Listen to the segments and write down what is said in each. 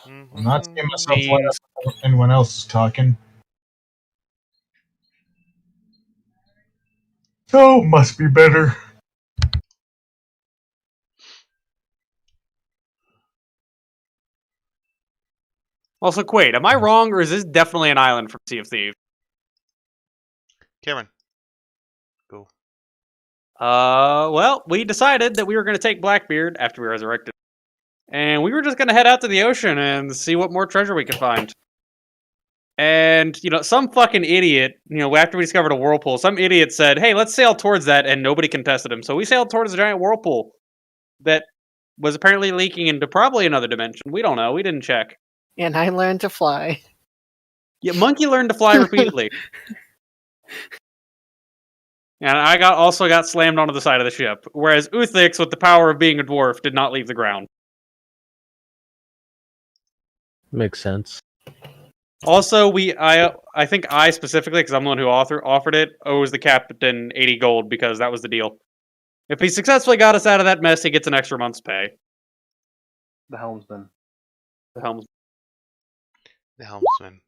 I'm not seeing myself Scenes. while anyone else is talking. So, must be better. Also, Quaid, am I wrong, or is this definitely an island from Sea of Thieves? Cameron. Go. Well, we decided that we were going to take Blackbeard after we resurrected, and we were just going to head out to the ocean and see what more treasure we could find. And, some fucking idiot, after we discovered a whirlpool, some idiot said, hey, let's sail towards that, and nobody contested him. So we sailed towards a giant whirlpool that was apparently leaking into probably another dimension. We don't know. We didn't check. And I learned to fly. Yeah, Monkey learned to fly repeatedly. And I also got slammed onto the side of the ship, whereas Uthix, with the power of being a dwarf, did not leave the ground. Makes sense. Also, I think I specifically, because I'm the one who offered it, owes the captain 80 gold because that was the deal. If he successfully got us out of that mess, he gets an extra month's pay. The helmsman. The helmsman. The helmsman.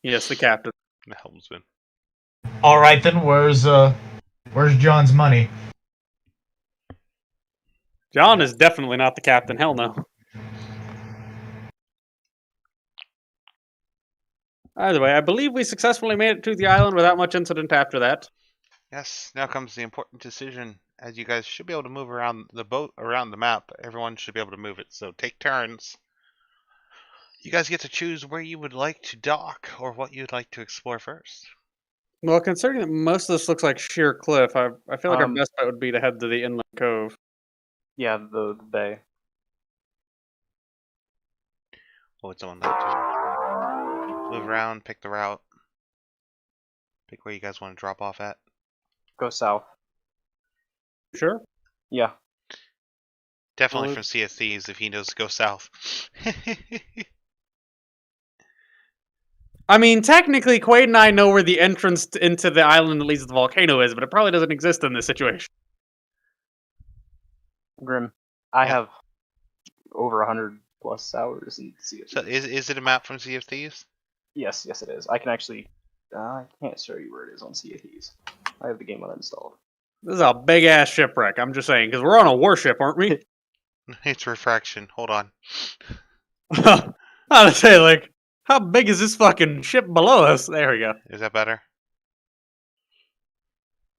Yes, the captain. The helmsman. All right then. Where's John's money? John is definitely not the captain. Hell no. Either way, I believe we successfully made it to the island without much incident after that. Yes, now comes the important decision. As you guys should be able to move around the boat around the map, everyone should be able to move it. So take turns. You guys get to choose where you would like to dock or what you'd like to explore first. Well, considering that most of this looks like sheer cliff, I feel like our best bet would be to head to the inland cove. Yeah, the bay. What would someone like to move around, pick the route, pick where you guys want to drop off at? Go south. Sure. Yeah. Definitely from Sea of Thieves if he knows to go south. I mean, technically, Quaid and I know where the entrance into the island that leads to the volcano is, but it probably doesn't exist in this situation. Grim. I have over 100 plus hours in Sea of Thieves. So is it a map from Sea of Thieves? Yes, it is. I can actually... I can't show you where it is on Sea of Thieves. I have the game uninstalled. This is a big-ass shipwreck, I'm just saying, because we're on a warship, aren't we? It's refraction. Hold on. I was say, like, how big is this fucking ship below us? There we go. Is that better?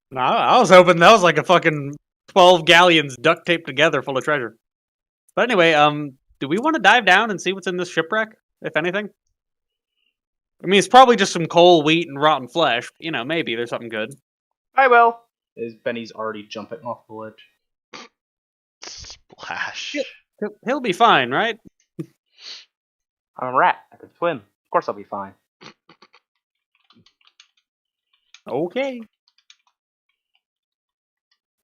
No, I was hoping that was like a fucking 12 galleons duct taped together full of treasure. But anyway, do we want to dive down and see what's in this shipwreck, if anything? I mean, it's probably just some coal, wheat, and rotten flesh. Maybe there's something good. I will. Benny's already jumping off the ledge. Splash. He'll be fine, right? I'm a rat. I can swim. Of course I'll be fine. Okay.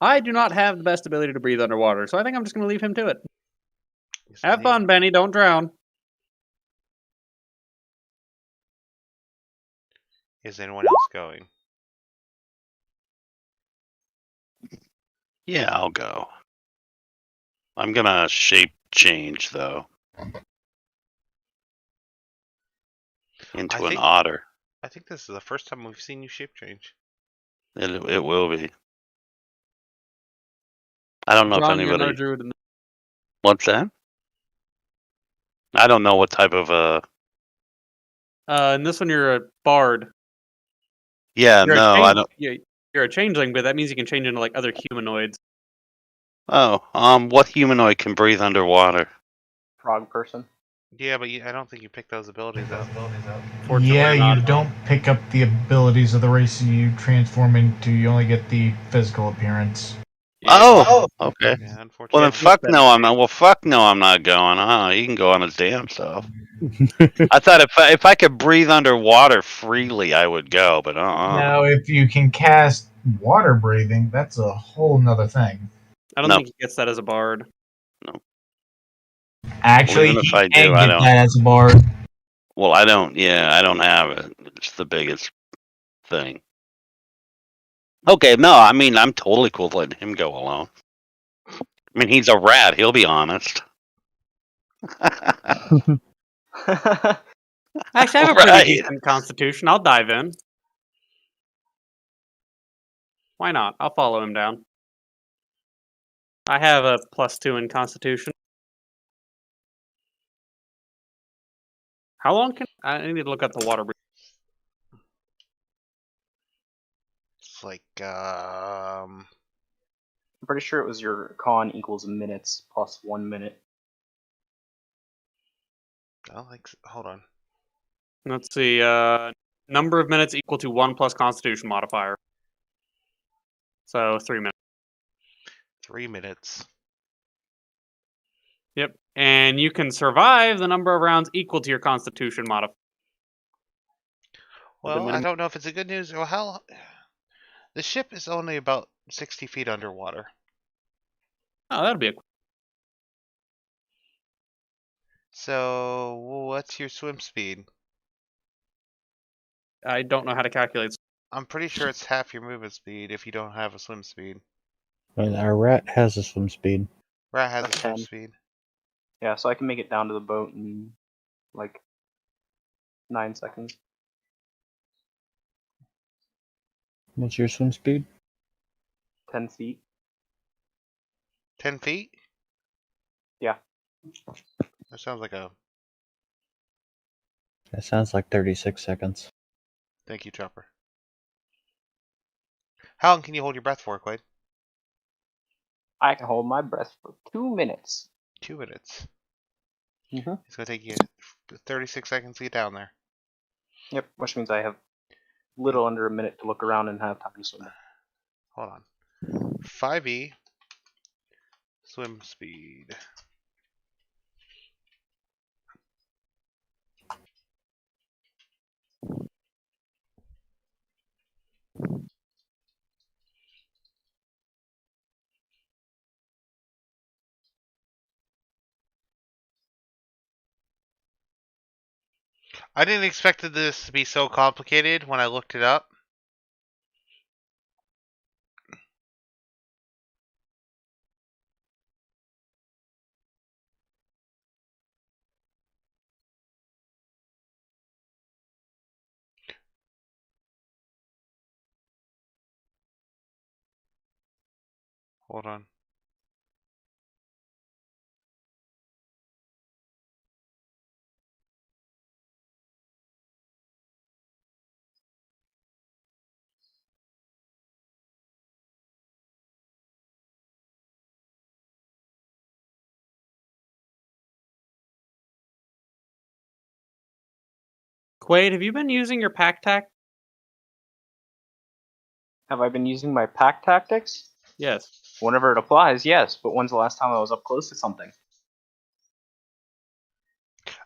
I do not have the best ability to breathe underwater, so I think I'm just going to leave him to it. Have fun, Benny. Don't drown. Is anyone else going? Yeah, I'll go. I'm gonna shape change though into an otter. I think this is the first time we've seen you shape change. It will be. I don't know John, if you're no anybody. druid in What's that? I don't know what type of in this one, you're a bard. Yeah, no, I don't. You're a changeling, but that means you can change into like other humanoids. Oh, what humanoid can breathe underwater? Frog person. Yeah, but I don't think you picked those abilities out. Yeah, you don't pick up the abilities of the race you transform into. You only get the physical appearance. Oh, okay. Yeah, unfortunately. Well then, fuck no, I'm not. Well, fuck no, I'm not going. He can go on his damn self. I thought if I could breathe underwater freely, I would go, but Now, if you can cast water breathing, that's a whole nother thing. I don't think he gets that as a bard. No. Actually, well, he if I can do, get I don't. that as a bard. Well, I don't. Yeah, I don't have it. It's the biggest thing. Okay, no, I mean, I'm totally cool with letting him go alone. I mean, he's a rat. He'll be honest. Actually, I have a pretty Right. decent constitution. I'll dive in. Why not? I'll follow him down. I have a +2 in constitution. How long can I need to look at the water breathing? It's like I'm pretty sure it was your con equals minutes plus 1 minute. hold on. Let's see. Number of minutes equal to 1 plus constitution modifier. So 3 minutes. 3 minutes. Yep. And you can survive the number of rounds equal to your constitution modifier. Well, I don't know if it's a good news or how. The ship is only about 60 feet underwater. Oh, that'd be a. So, what's your swim speed? I don't know how to calculate. I'm pretty sure it's half your movement speed if you don't have a swim speed. And our rat has a swim speed. Rat has a That's swim 10. speed. Yeah, so I can make it down to the boat in like 9 seconds. What's your swim speed? 10 feet. 10 feet? Yeah. That sounds like a. That sounds like 36 seconds. Thank you, Chopper. How long can you hold your breath for, Quaid? I can hold my breath for 2 minutes. 2 minutes. Mm-hmm. It's gonna take you 36 seconds to get down there. Yep, which means I have little under a minute to look around and have time to swim. Hold on. 5e. Swim speed. I didn't expect this to be so complicated when I looked it up. Hold on. Quaid, have you been using your pack tack? Have I been using my pack tactics? Yes. Whenever it applies, yes, but when's the last time I was up close to something?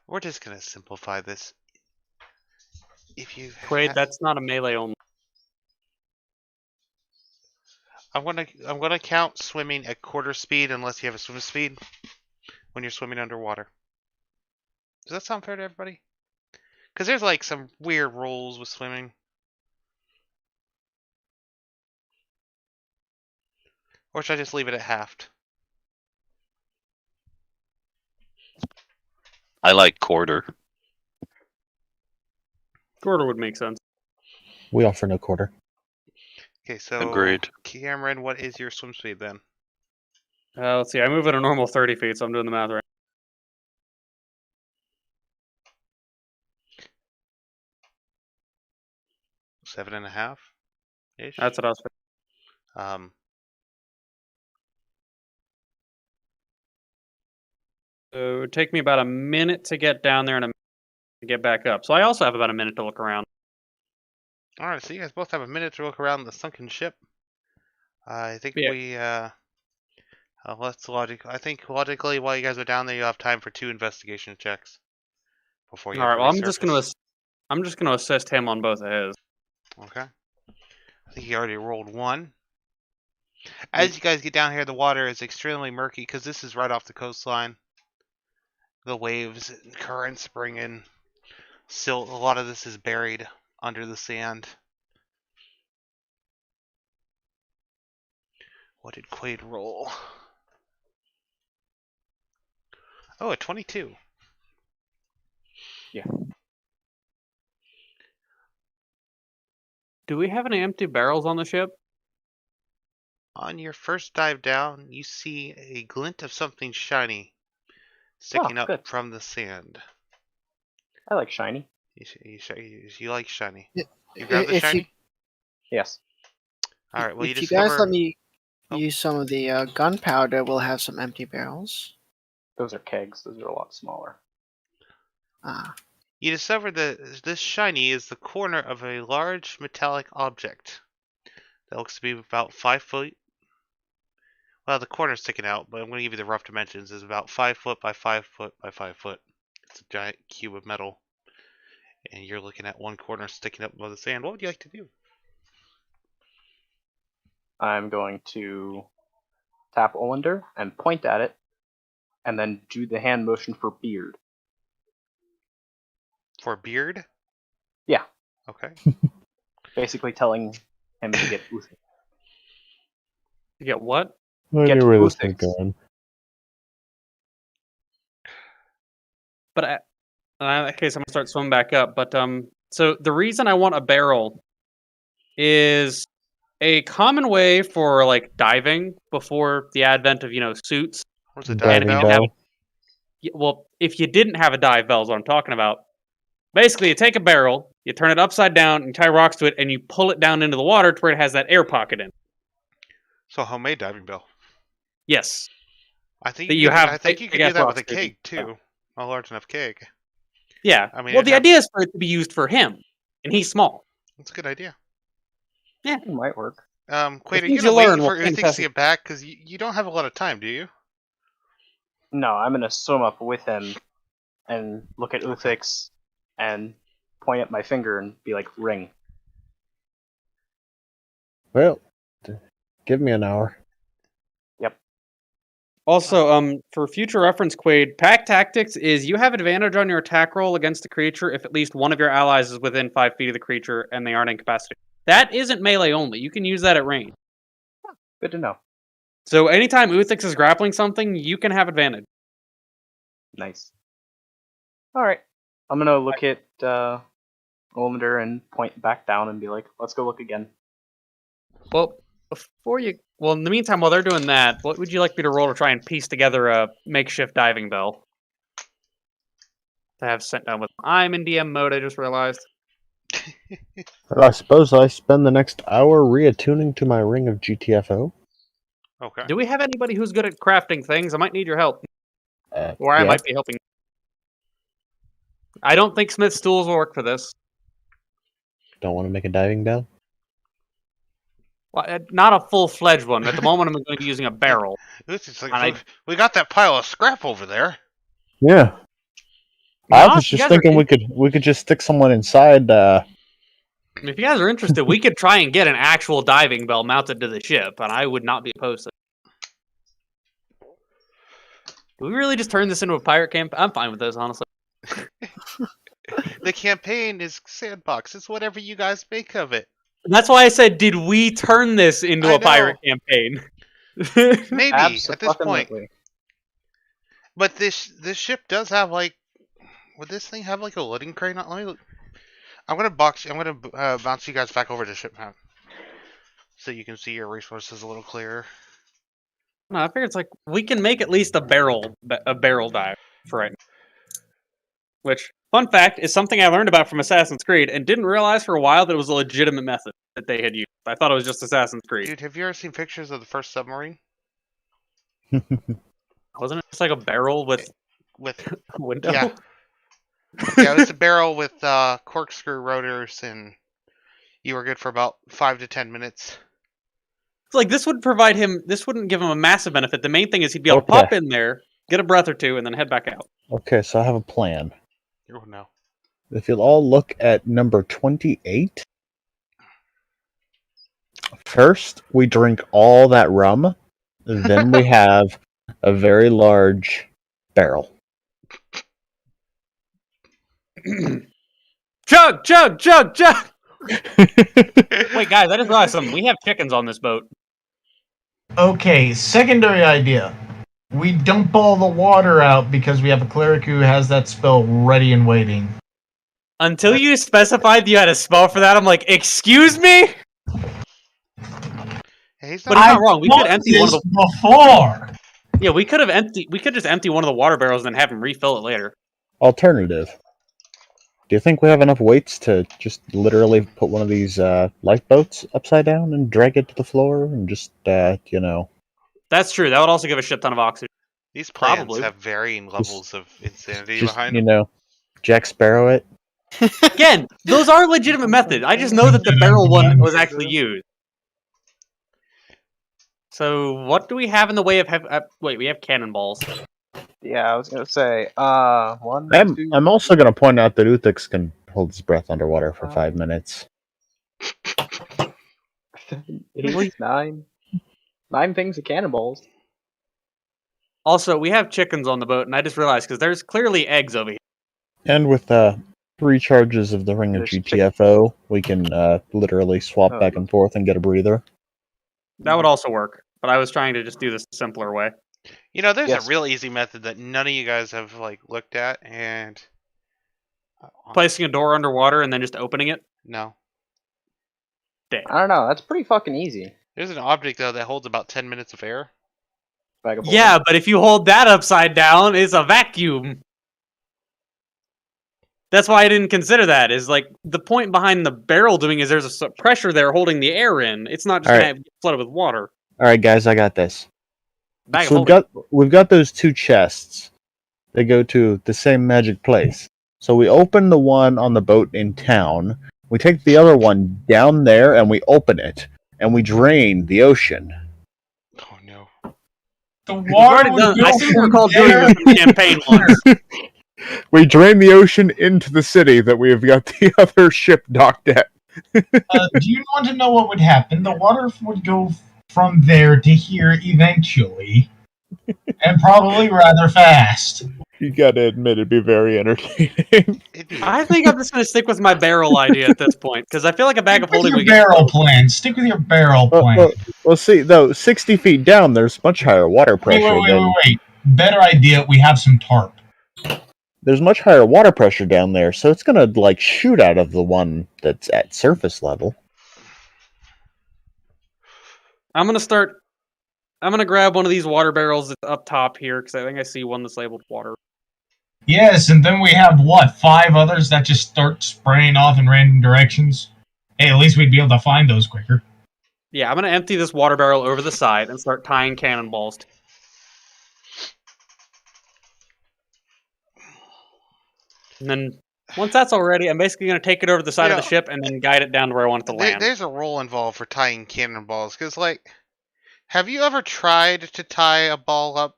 We're just gonna simplify this. If you Quaid, that's not a melee only. I'm gonna count swimming at quarter speed unless you have a swim speed when you're swimming underwater. Does that sound fair to everybody? Because there's like some weird rules with swimming. Or should I just leave it at halved? I like quarter. Quarter would make sense. We offer no quarter. Okay, so Agreed. Cameron, what is your swim speed then? Let's see. I move at a normal 30 feet, so I'm doing the math right. 7.5 ish. That's what I was. So it would take me about a minute to get down there and a minute to get back up. So I also have about a minute to look around. All right, so you guys both have a minute to look around the sunken ship. I think Yeah. let's logic. I think logically, while you guys are down there, you have time for 2 investigation checks before you All have right. to Well, resurface. I'm just gonna assist him on both of his. Okay. I think he already rolled 1. As you guys get down here, the water is extremely murky because this is right off the coastline. The waves and currents bring in silt. A lot of this is buried under the sand. What did Quaid roll? Oh, a 22. Do we have any empty barrels on the ship? On your first dive down, you see a glint of something shiny sticking up good. from the sand. I like shiny. You like shiny. Yeah, You grab the if you- shiny? Yes. Alright, well, you if you guys discover... let me Oh. use some of the gunpowder, we'll have some empty barrels. Those are kegs. Those are a lot smaller. Ah, You discover that this shiny is the corner of a large metallic object that looks to be about 5 foot. Well, the corner's sticking out, but I'm going to give you the rough dimensions. It's about 5 foot by 5 foot by 5 foot. It's a giant cube of metal. And you're looking at one corner sticking up above the sand. What would you like to do? I'm going to tap Olander and point at it, and then do the hand motion for beard. For a beard? Yeah. Okay. Basically telling him to get Uthix. You get what? I Get knew where this was Uthix. going. But in that case, I'm gonna start swimming back up. But so the reason I want a barrel is a common way for like diving before the advent of suits. What's a Diving dive bell? bell? Well, if you didn't have a dive bell, is what I'm talking about. Basically, you take a barrel, you turn it upside down, and tie rocks to it, and you pull it down into the water to where it has that air pocket in. So a homemade diving bell. Yes. I think That you you could, have I think you could big-ass do that with rocks, a keg maybe. too. A large enough keg. Yeah. I mean, well, it'd the have- idea is for it to be used for him, and he's small. That's a good idea. It might work. Quaid, are things you you gonna learn wait for will Uthix to fantastic. get back? Because you don't have a lot of time, do you? No, I'm gonna swim up with him and look at Uthix and point at my finger and be like, ring. Well, give me an hour. Also, for future reference, Quaid, pack tactics is you have advantage on your attack roll against the creature if at least one of your allies is within 5 feet of the creature and they aren't incapacitated. That isn't melee only. You can use that at range. Good to know. So anytime Uthix is grappling something, you can have advantage. Nice. Alright. I'm gonna look at Olander and point back down and be like, let's go look again. Well, in the meantime, while they're doing that, what would you like me to roll to try and piece together a makeshift diving bell? To have sent down with. I'm in DM mode, I just realized. Well, I suppose I spend the next hour reattuning to my ring of GTFO. Okay. Do we have anybody who's good at crafting things? I might need your help. Or I Yeah. might be helping. I don't think Smith's tools will work for this. Don't want to make a diving bell? Well, not a full-fledged one. At the moment, I'm going to be using a barrel. It's like, And I- look, we got that pile of scrap over there. Yeah. I Nah, was if you just guys are thinking we could just stick someone inside. If you guys are interested, we could try and get an actual diving bell mounted to the ship, and I would not be opposed to it. Do we really just turn this into a pirate camp? I'm fine with this, honestly. The campaign is Sandbox. It's whatever you guys make of it. That's why I said, did we turn this into I a pirate know. campaign? Maybe at this point. Abso-fucking-lutely. But this ship does have like. Would this thing have like a loading crane? Let me look. I'm gonna bounce you guys back over to ship map, so you can see your resources a little clearer. No, I figure it's like we can make at least a barrel dive for right now. Which, fun fact, is something I learned about from Assassin's Creed and didn't realize for a while that it was a legitimate method that they had used. I thought it was just Assassin's Creed. Dude, have you ever seen pictures of the first submarine Wasn't it just like a barrel with with? a window? Yeah, yeah, it was a barrel with corkscrew rotors, and you were good for about 5 to 10 minutes. It's like this would provide him. This wouldn't give him a massive benefit. The main thing is he'd be able to Okay. pop in there, get a breath or two, and then head back out. Okay, so I have a plan. Oh no. If you'll all look at number 28. First, we drink all that rum. Then we have a very large barrel. Chug, chug, chug, chug! Wait, guys, I just realized something. We have chickens on this boat. Okay, secondary idea. We dump all the water out because we have a cleric who has that spell ready and waiting. Until you specified you had a spell for that, I'm like, excuse me? Hey, he's But not, he's not wrong. We could empty one of the. before. Yeah, we could have empty. We could just empty one of the water barrels and then have him refill it later. Alternative. Do you think we have enough weights to just literally put one of these lifeboats upside down and drag it to the floor and just, That's true. That would also give a shit ton of oxygen. these plans Probably. have varying levels of insanity just behind them. Jack Sparrow it? Again, those are legitimate methods. I just know that the barrel one was actually used. So, what do we have in the way of? Wait, we have cannonballs. Yeah, I was gonna say. One, two. I'm also going to point out that Uthix can hold his breath underwater for 5 minutes. 8, 9. 9 things of cannonballs. Also, we have chickens on the boat, and I just realized because there's clearly eggs over here. And with 3 charges of the Ring of There's GTFO, we can literally swap back and forth and get a breather. That would also work, but I was trying to just do this the simpler way. You know, there's Yes. a real easy method that none of you guys have looked at, and Placing a door underwater and then just opening it. no. I don't know. That's pretty fucking easy. There's an object though that holds about 10 minutes of air. Bag of Yeah, but if you hold that upside down, it's a vacuum. That's why I didn't consider that. Is like the point behind the barrel doing is there's a pressure there holding the air in. It's not just gonna get flooded with water. All right, guys, I got this. Bag So of holding. we've got those 2 chests. They go to the same magic place. So we open the one on the boat in town. We take the other one down there and we open it, and we drain the ocean. Oh no. The We've already done. I seem to recall doing this in the campaign once. We drain the ocean into the city that we have got the other ship docked at. Do you want to know what would happen? The water would go from there to here eventually, and probably rather fast. You gotta admit, it'd be very entertaining. I think I'm just gonna stick with my barrel idea at this point because I feel like a bag of Stick with holding. your barrel plan. Stick with your barrel plan. Well, see, though, 60 feet down, there's much higher water pressure. Wait. Better idea. We have some tarp. There's much higher water pressure down there, so it's gonna shoot out of the one that's at surface level. I'm gonna grab one of these water barrels that's up top here because I think I see one that's labeled water. Yes, and then we have 5 others that just start spraying off in random directions. Hey, at least we'd be able to find those quicker. Yeah, I'm gonna empty this water barrel over the side and start tying cannonballs. And then once that's all ready, I'm basically gonna take it over the side of the ship and then guide it down to where I want it to land. There's a role involved for tying cannonballs, because have you ever tried to tie a ball up?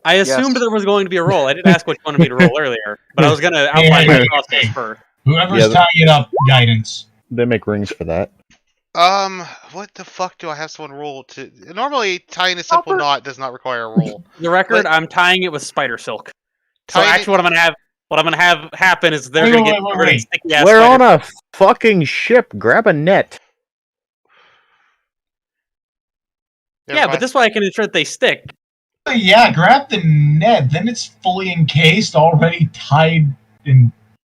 I assumed there was going to be a roll. I didn't ask what you wanted me to roll earlier, but I was going to outline my process first. Whoever's tying it up, guidance. They make rings for that. What the fuck do I have someone roll to? Normally, tying a simple knot does not require a roll. The record, I'm tying it with spider silk. So actually, what I'm gonna have happen is they're gonna get covered in sticky ass. We're on a fucking ship. Grab a net. Yeah, but this way I can ensure that they stick. Yeah, grab the net. Then it's fully encased, already tied in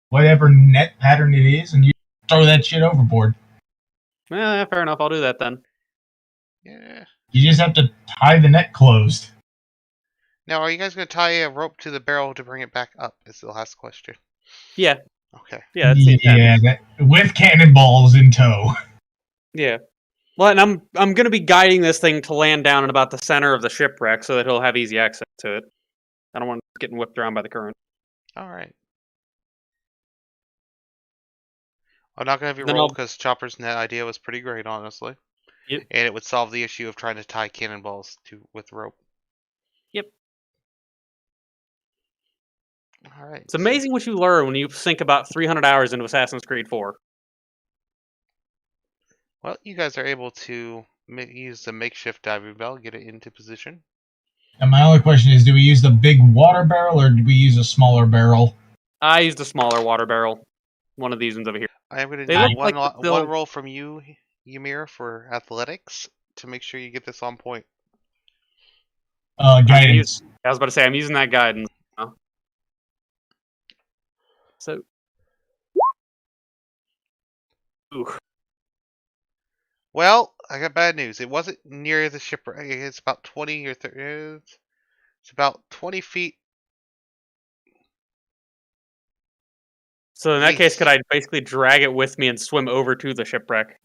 whatever net pattern it is, and you throw that shit overboard. Yeah, fair enough. I'll do that then. Yeah. You just have to tie the net closed. Now, are you guys going to tie a rope to the barrel to bring it back up? Is the last question. Yeah. Okay. Yeah. That's with cannonballs in tow. Yeah. Well, and I'm going to be guiding this thing to land down in about the center of the shipwreck so that he'll have easy access to it. I don't want it getting whipped around by the current. All right. I'm not going to have you roll because Chopper's net idea was pretty great, honestly. Yep. And it would solve the issue of trying to tie cannonballs with rope. Yep. All right. It's amazing what you learn when you sink about 300 hours into Assassin's Creed 4. Well, you guys are able to use the makeshift diving bell, get it into position. And my only question is, do we use the big water barrel or do we use a smaller barrel? I used a smaller water barrel. One of these ones over here. I am going to need one roll from you, Ymir, for athletics to make sure you get this on point. Guidance. I was about to say, I'm using that guidance. So. Ooh. Well, I got bad news. It wasn't near the shipwreck. It's about 20 or 30. It's about 20 feet. So in that case, Least. could I basically drag it with me and swim over to the shipwreck?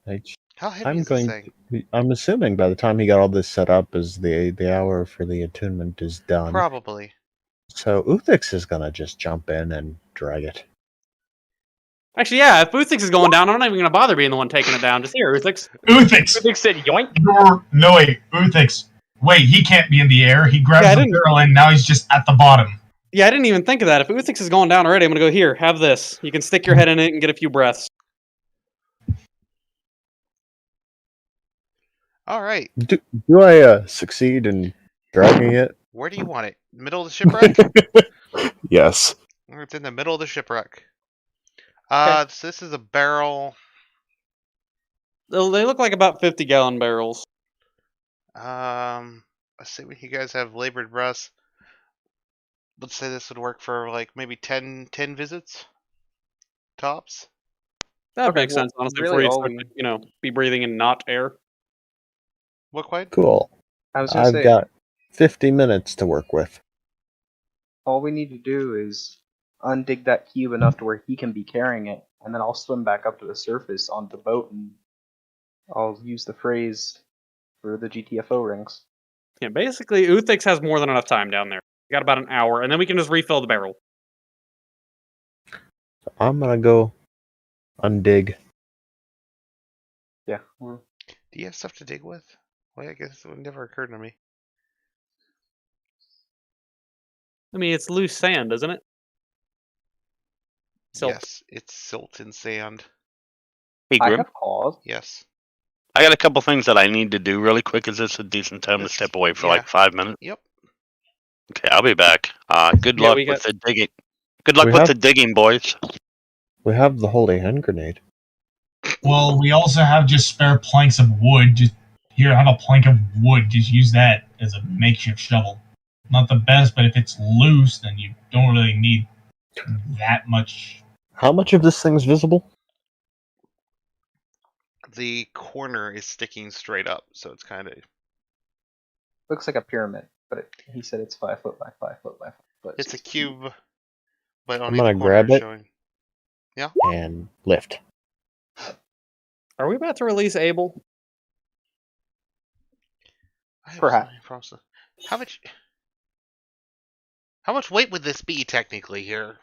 How heavy I'm is this going. thing? I'm assuming by the time he got all this set up, as the hour for the attunement is done. Probably. So Uthix is gonna just jump in and drag it. Actually, yeah, if Uthix is going down, I'm not even going to bother being the one taking it down. Just here, Uthix. Uthix! Big said yoink. No, wait, Uthix. Wait, he can't be in the air. He grabs Yeah, I the didn't- barrel and now he's just at the bottom. Yeah, I didn't even think of that. If Uthix is going down already, I'm going to go here. Have this. You can stick your head in it and get a few breaths. All right. Do I succeed in dragging it? Where do you want it? Middle of the shipwreck? Yes. It's in the middle of the shipwreck. Okay. So this is a barrel. They look like about 50-gallon barrels. Assuming you guys have labored breaths, let's say this would work for like maybe 10 visits tops. That Okay, makes well, sense, honestly, really before you all start we- to, be breathing in not air. What, Quaid? Cool. I was gonna I've say, got 50 minutes to work with. all we need to do is undig that cube enough to where he can be carrying it, and then I'll swim back up to the surface on the boat, and I'll use the phrase for the GTFO rings. Yeah, basically, Uthix has more than enough time down there. We got about an hour, and then we can just refill the barrel. I'm gonna go undig. Yeah. Do you have stuff to dig with? Well, I guess it would never occurred to me. I mean, it's loose sand, isn't it? Silt. Yes, it's silt and sand. Hey, I Grim. have paused. Yes. I got a couple things that I need to do really quick. Is this a decent time to This- step away for yeah. like 5 minutes? Yep. Okay, I'll be back. Good Yeah, luck we with got- the digging. Good luck We with have- the digging, boys. We have the holy hand grenade. Well, we also have just spare planks of wood. Just here, have a plank of wood. Just use that as a makeshift shovel. Not the best, but if it's loose, then you don't really need that much. How much of this thing's visible? The corner is sticking straight up, so it's kind of. Looks like a pyramid, but he said it's 5 foot by 5 foot by 5 foot. It's a cube, but I'm only gonna the corner grab is it. showing. And lift. Are we about to release Abel? I have so Perhaps. many problems. How much weight would this be technically here?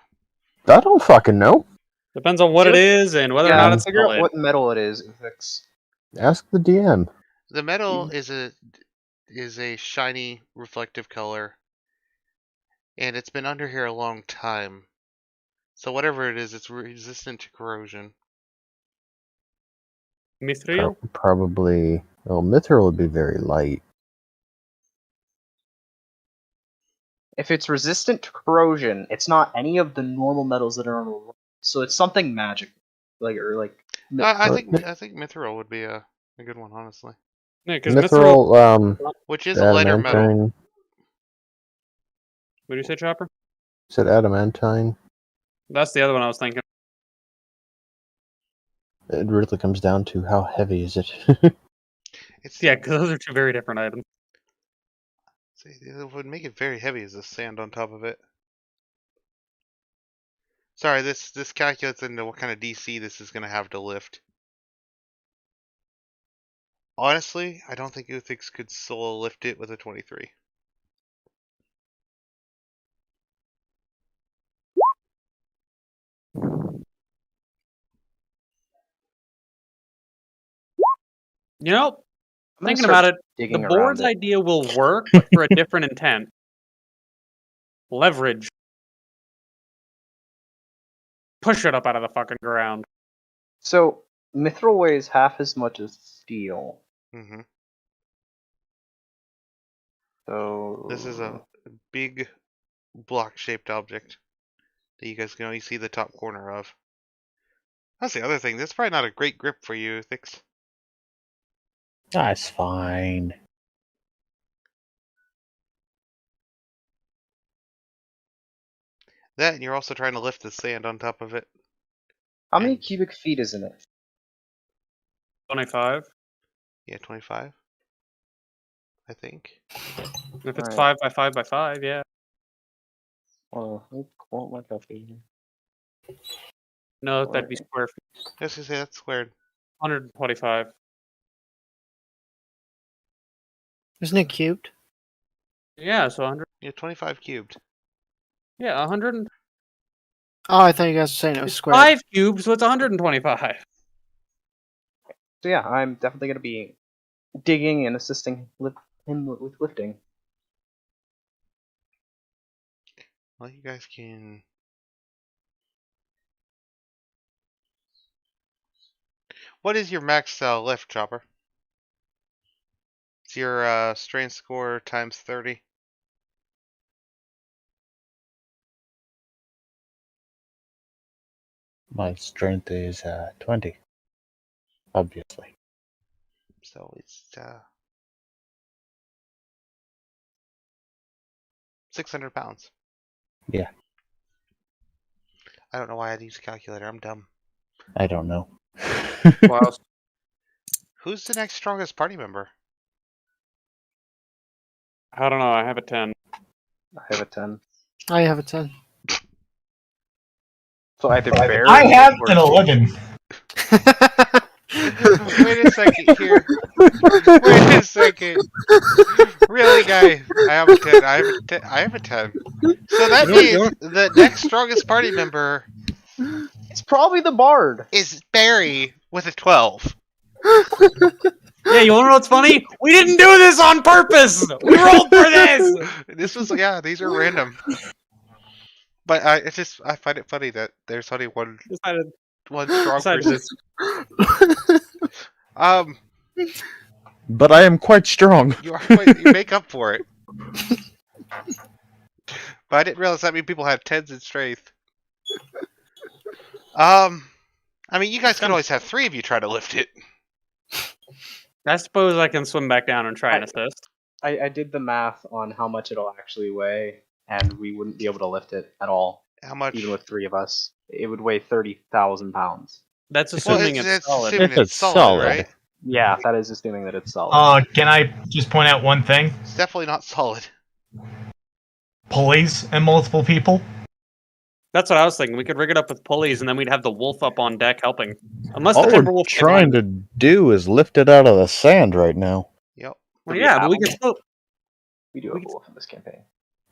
I don't fucking know. Depends on what See it is and whether or Yeah, not it's figure out solid. what metal it is. Fix. Ask the DM. The metal is a shiny, reflective color, and it's been under here a long time. So whatever it is, it's resistant to corrosion. Mithril? Probably. Well, mithril would be very light. If it's resistant to corrosion, it's not any of the normal metals that are on the road. So it's something magic, like I Uh, think mithril would be a good one, honestly. Yeah, because mithril... Mithril, Which is a lighter metal. adamantine. What did you say, Chopper? Said adamantine. That's the other one I was thinking. It really comes down to how heavy is it. It's Yeah, because those are two very different items. see, it would make it very heavy as the sand on top of it. Sorry, this calculates into what kind of DC this is going to have to lift. Honestly, I don't think Uthix could solo lift it with a 23. You know, I'm gonna thinking start about it, the digging around board's it. idea will work, but for a different intent. Leverage. Push it up out of the fucking ground. So mithril weighs half as much as steel. Mm-hmm. So This is a big block-shaped object that you guys can only see the top corner of. That's the other thing. That's probably not a great grip for you, Thix. That's fine. That, and you're also trying to lift the sand on top of it. How many And- cubic feet is in it? 25. Yeah, 25. I think. If it's Alright. 5 by 5 by 5, yeah. Oh, what might that be? No, that'd be square feet. I was gonna say that's squared. 125. Isn't it cubed? Yeah, so 100. Yeah, 25 cubed. Yeah, 100. Oh, I thought you guys were saying it was It's square. 5 cubes, so it's 125. So yeah, I'm definitely gonna be digging and assisting him with lifting. Well, you guys can. What is your max lift, Chopper? It's your strength score times 30. My strength is 20. Obviously. So it's 600 pounds. Yeah. I don't know why I had to use a calculator. I'm dumb. I don't know. Wow. Who's the next strongest party member? I don't know, I have a 10. I have a 10. I have a 10. So either Barry I have or an 11. Wait a second here. Wait a second. Really, guys? I have a 10. I have a 10. So that means the next strongest party member It's probably the Bard. is Barry with a 12. Yeah, you wanna know what's funny? We didn't do this on purpose! We rolled for this! This was these are random. But I find it funny that there's only one Decided strong decided person. But I am quite strong. You make up for it. But I didn't realize that many people had 10s in strength. I mean, you guys could always have 3 of you try to lift it. I suppose I can swim back down and try and assist. I did the math on how much it'll actually weigh, and we wouldn't be able to lift it at all, How much? even with 3 of us. It would weigh 30,000 pounds. That's Well, assuming it's solid. assuming If it's solid. right? Yeah, that is assuming that it's solid. Can I just point out one thing? It's definitely not solid. Pulleys and multiple people? That's what I was thinking. We could rig it up with pulleys, and then we'd have the wolf up on deck helping. Unless All the we're Timberwolf trying to do is lift it out of the sand right now. Yep. Well, yeah, but we can still. We do have a wolf in this campaign.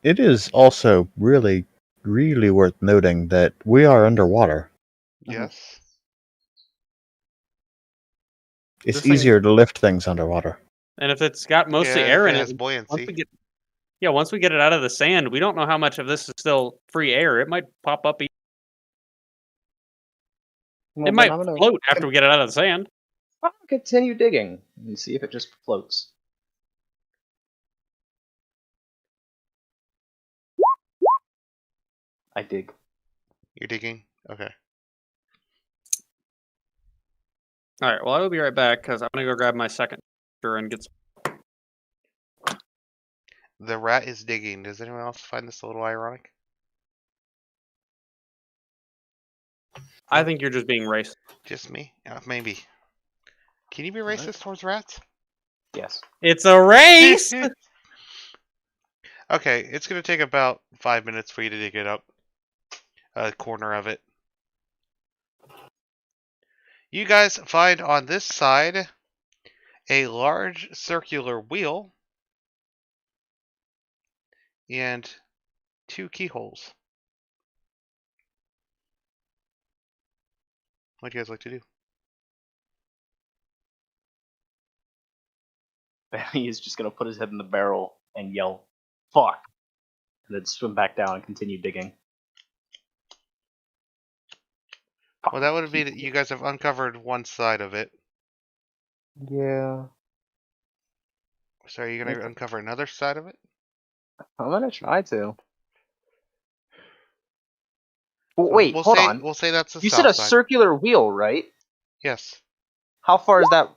It is also really, really worth noting that we are underwater. Yes. It's This thing- easier to lift things underwater. And if it's got mostly Yeah, air it in has it, buoyancy. once we get it out of the sand, we don't know how much of this is still free air. It might pop up. Well, It then might I'm gonna float after we get it out of the sand. I'll continue digging and see if it just floats. I dig. You're digging? Okay. All right. Well, I will be right back because I'm gonna go grab my second and get. The rat is digging. Does anyone else find this a little ironic? I think you're just being racist. Just me? Maybe. Can you be racist towards rats? Yes. It's a race. Okay, it's gonna take about 5 minutes for you to dig it up. A corner of it. You guys find on this side a large circular wheel and 2 keyholes. What do you guys like to do? Benny is just gonna put his head in the barrel and yell, "Fuck!" and then swim back down and continue digging. Well, that would be that you guys have uncovered one side of it. Yeah. So are you going to uncover another side of it? I'm gonna try to. Well, wait, hold on. We'll say that's the You south said a side. circular wheel, right? Yes. How far is that,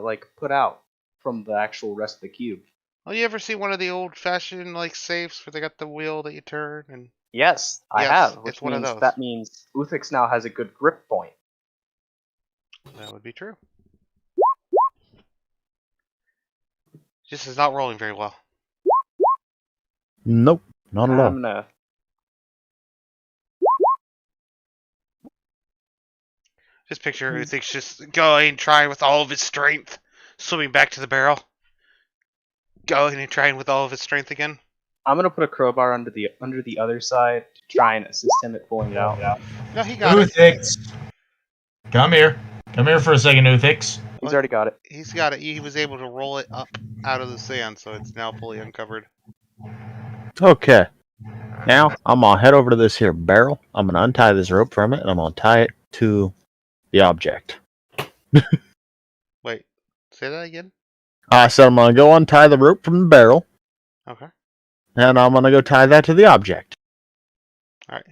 like, put out from the actual rest of the cube? Well, you ever see one of the old-fashioned like safes where they got the wheel that you turn and Yes, I Yes, have. it's Which one of means those. that means Uthix now has a good grip point. That would be true. Just is not rolling very well. Nope, not at all. I'm gonna. Just picture Uthix just going, trying with all of his strength, swimming back to the barrel. Going and trying with all of his strength again. I'm gonna put a crowbar under the other side to try and assist him at pulling it out. No, he got it. Uthix. Come here. Come here for a second, Uthix. He's already got it. He's got it. He was able to roll it up out of the sand, so it's now fully uncovered. Okay. Now I'm gonna head over to this here barrel. I'm gonna untie this rope from it, and I'm gonna tie it to the object. Wait, say that again? So I'm gonna go untie the rope from the barrel, Okay. and I'm gonna go tie that to the object. Alright.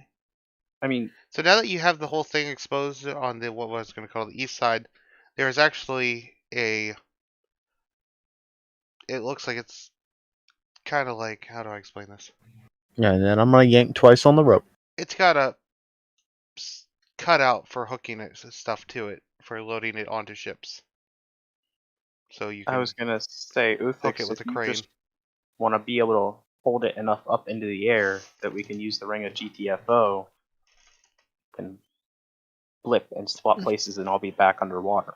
I mean, So now that you have the whole thing exposed on the what was going to call the east side, there is actually a. It looks like it's kind of like, how do I explain this? Yeah, and then I'm gonna yank twice on the rope. It's got a cutout for hooking stuff to it for loading it onto ships. So you can I was gonna say, hook Uthix, it with if a you crane. just want to be able to hold it enough up into the air that we can use the ring of GTFO, can flip and swap places, and I'll be back underwater.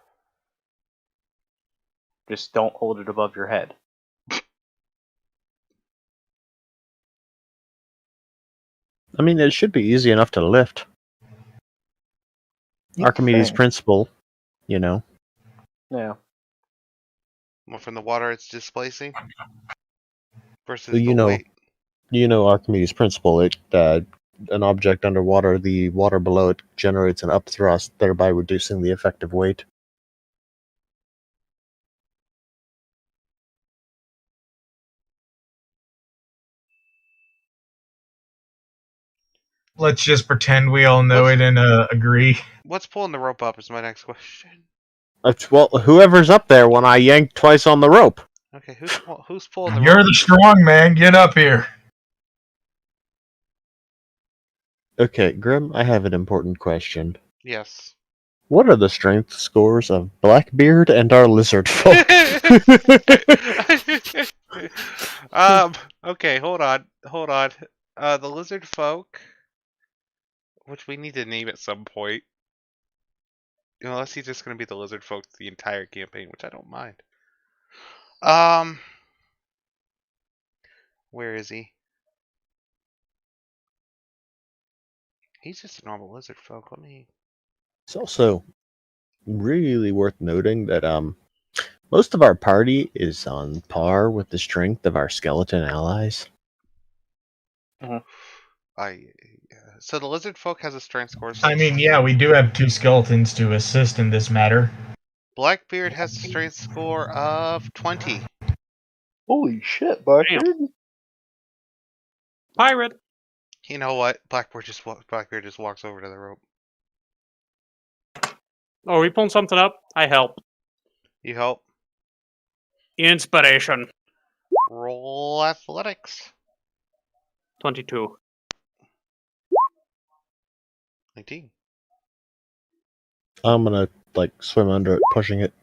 Just don't hold it above your head. I mean, it should be easy enough to lift. Archimedes' think. principle, you know. Yeah. Well, from the water it's displacing versus Well, the weight. You know Archimedes' principle. It an object underwater, the water below it generates an upthrust, thereby reducing the effective weight. Let's just pretend we all know What's- it and agree. What's pulling the rope up is my next question. Well, whoever's up there when I yank twice on the rope. Okay, who's pulling the You're rope? the strong man. Get up here. Okay, Grim, I have an important question. Yes. What are the strength scores of Blackbeard and our lizard folk? Okay, hold on. The lizard folk, which we need to name at some point. Unless he's just gonna be the lizard folk the entire campaign, which I don't mind. Where is he? He's just a normal lizard folk. Let me. It's also really worth noting that most of our party is on par with the strength of our skeleton allies. So the lizard folk has a strength score. I mean, yeah, we do have 2 skeletons to assist in this matter. Blackbeard has a strength score of 20. Holy shit, Blackbeard! Pirate. You know what? Blackbeard just walks over to the rope. Oh, are we pulling something up? I help. You help. Inspiration. Roll athletics. 22. 19. I'm gonna swim under it, pushing it.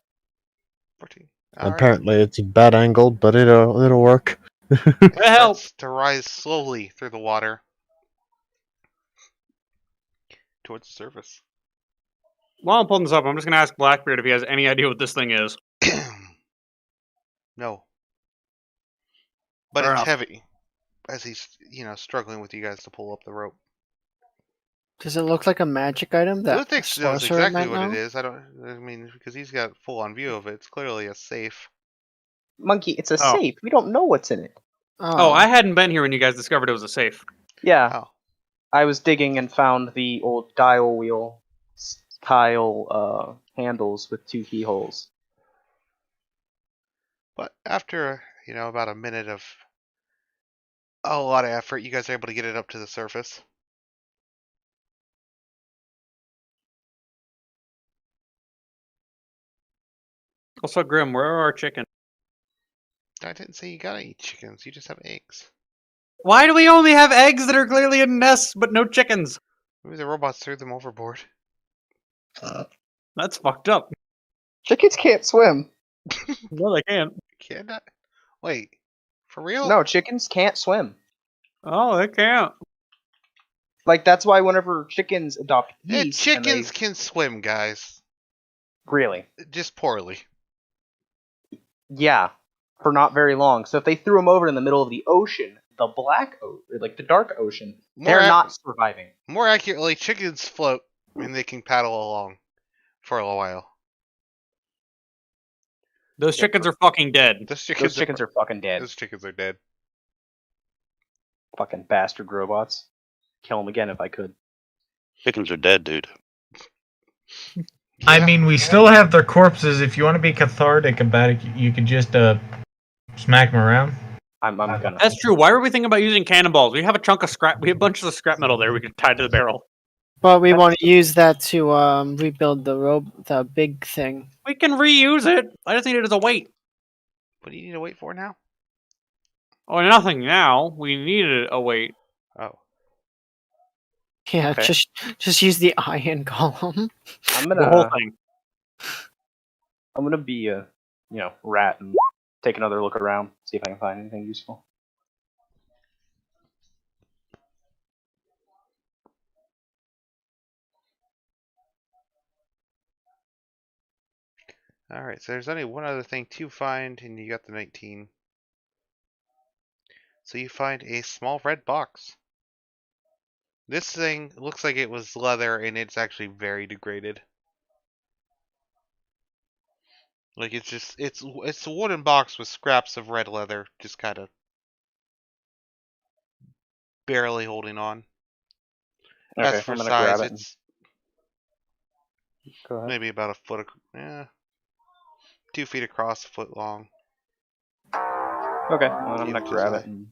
14. Alright. Apparently, it's a bad angle, but it'll work. It help. starts to rise slowly through the water towards the surface. While I'm pulling this up, I'm just going to ask Blackbeard if he has any idea what this thing is. No. But Fair it's enough. heavy. As he's, struggling with you guys to pull up the rope. Does it look like a magic item that Luthix knows sorcerer exactly might what know? it is. Because he's got full on view of it. It's clearly a safe. Monkey, it's a Oh. safe. We don't know what's in it. Oh, I hadn't been here when you guys discovered it was a safe. Yeah, Oh. I was digging and found the old dial wheel style handles with 2 keyholes. But after, about a minute of a lot of effort, you guys are able to get it up to the surface. Also, Grim, where are our chickens? I didn't say you gotta eat chickens. You just have eggs. Why do we only have eggs that are clearly in nests, but no chickens? Maybe the robots threw them overboard. That's fucked up. Chickens can't swim. No, they can't. Can I? Wait, for real? No, chickens can't swim. Oh, they can't. Like, that's why whenever chickens adopt Yeah, geese... chickens and can swim, guys. Really? Just poorly. Yeah. For not very long. So if they threw them over in the middle of the ocean, the the dark ocean, they're not surviving. More accurately, chickens float and they can paddle along for a while. Those chickens are fucking dead. Those Those chickens are fucking dead. Those chickens are dead. Fucking bastard robots. Kill them again if I could. Chickens are dead, dude. I mean, we still have their corpses. If you want to be cathartic about it, you could just smack them around. I'm gonna. That's true. Why were we thinking about using cannonballs? We have a chunk of scrap. We have bunches of scrap metal there. We could tie to the barrel. But we want to use that to rebuild the big thing. We can reuse it. I just need it as a weight. What do you need to wait for now? Oh, nothing now. We needed a weight. Oh. Yeah, Okay. just use the iron column. I'm The whole gonna. thing. I'm gonna be a rat and take another look around, see if I can find anything useful. Alright, so there's only one other thing to find, and you got the 19. So you find a small red box. This thing looks like it was leather, and it's actually very degraded. Like, it's a wooden box with scraps of red leather, just kind of barely holding on. Okay, As for I'm gonna size, grab it. it's Go ahead. maybe about a foot, 2 feet across, a foot long. Okay, well, I'm Yeah, gonna which is grab high. it and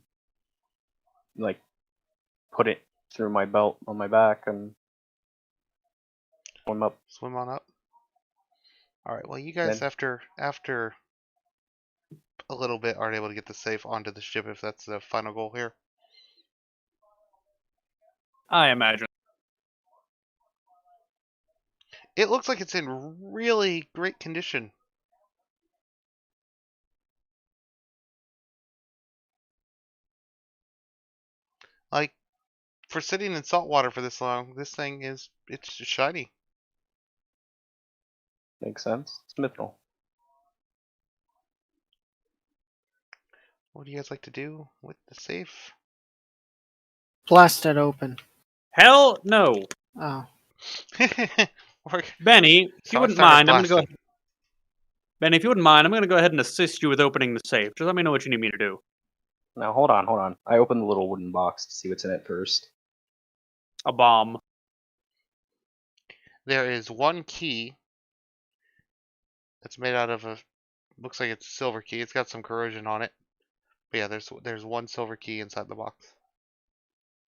put it through my belt on my back and swim up. Swim on up. Alright, well you guys Then- after a little bit aren't able to get the safe onto the ship if that's the final goal here. I imagine. It looks like it's in really great condition. Like, for sitting in salt water for this long, this thing it's just shiny. Makes sense. It's mithril. What do you guys like to do with the safe? Blast it open. Hell no. Oh. Or- Benny, if you Someone wouldn't started mind, I'm gonna go. blasting. Benny, if you wouldn't mind, I'm gonna go ahead and assist you with opening the safe. Just let me know what you need me to do. Now hold on. I opened the little wooden box to see what's in it first. A bomb. There is one key that's made out of looks like it's a silver key. It's got some corrosion on it. But yeah, there's one silver key inside the box.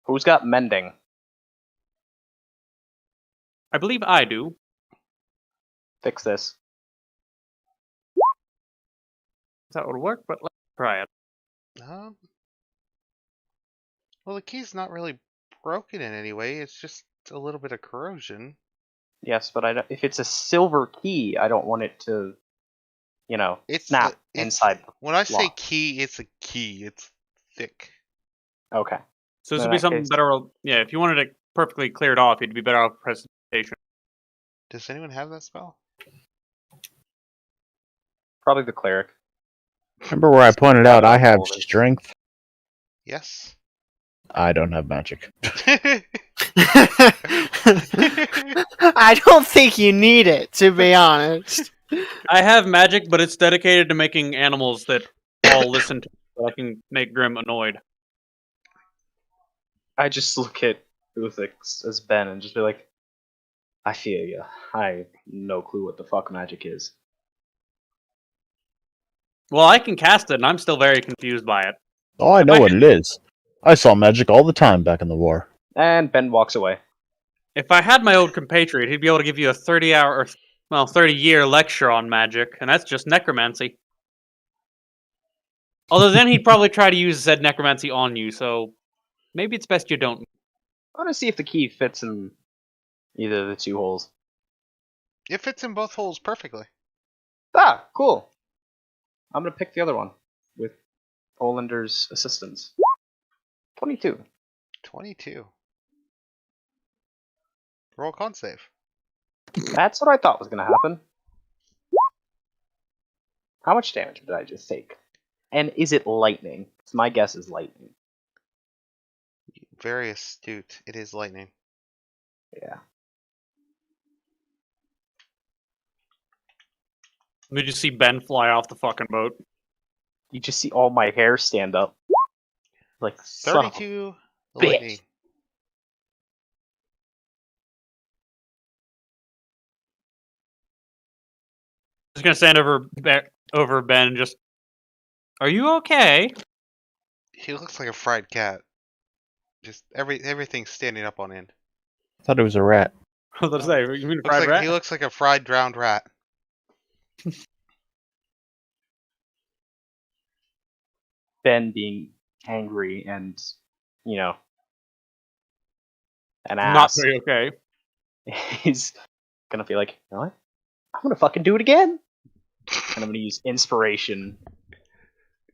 Who's got mending? I believe I do. Fix this. That would work, but let's try it. Well, the key's not really broken in any way. It's just a little bit of corrosion. Yes, but if it's a silver key, I don't want it to, It's snap it's- inside. When I say lock. key, it's a key. It's thick. Okay. So this In would be that something case- better. Yeah, if you wanted it perfectly cleared off, you'd be better off presentation. Does anyone have that spell? Probably the cleric. Remember where I pointed out I have All of it. strength? Yes. I don't have magic. I don't think you need it, to be honest. I have magic, but it's dedicated to making animals that all listen to, so I can make Grim annoyed. I just look at Uthix as Ben and just be like, I feel you. I have no clue what the fuck magic is. Well, I can cast it, and I'm still very confused by it. Oh, I know what it is. I saw magic all the time back in the war. And Ben walks away. If I had my old compatriot, he'd be able to give you a 30-year lecture on magic, and that's just necromancy. Although then he'd probably try to use said necromancy on you, so maybe it's best you don't. I want to see if the key fits in either of the two holes. It fits in both holes perfectly. Ah, cool. I'm gonna pick the other one with Polander's assistance. 22. 22. Roll con save. That's what I thought was gonna happen. How much damage did I just take? And is it lightning? 'Cause my guess is lightning. Very astute. It is lightning. Yeah. Did you see Ben fly off the fucking boat? You just see all my hair stand up. Like, son of a 32 bitch. lightning. Just gonna stand over Ben and just. Are you okay? He looks like a fried cat. Just everything's standing up on end. I thought it was a rat. I was about to say, you mean a Looks fried like rat? he looks like a fried drowned rat. Ben being angry and, you know, an Not ass. very okay. He's gonna be like, you know what? I'm gonna fucking do it again. And I'm gonna use inspiration.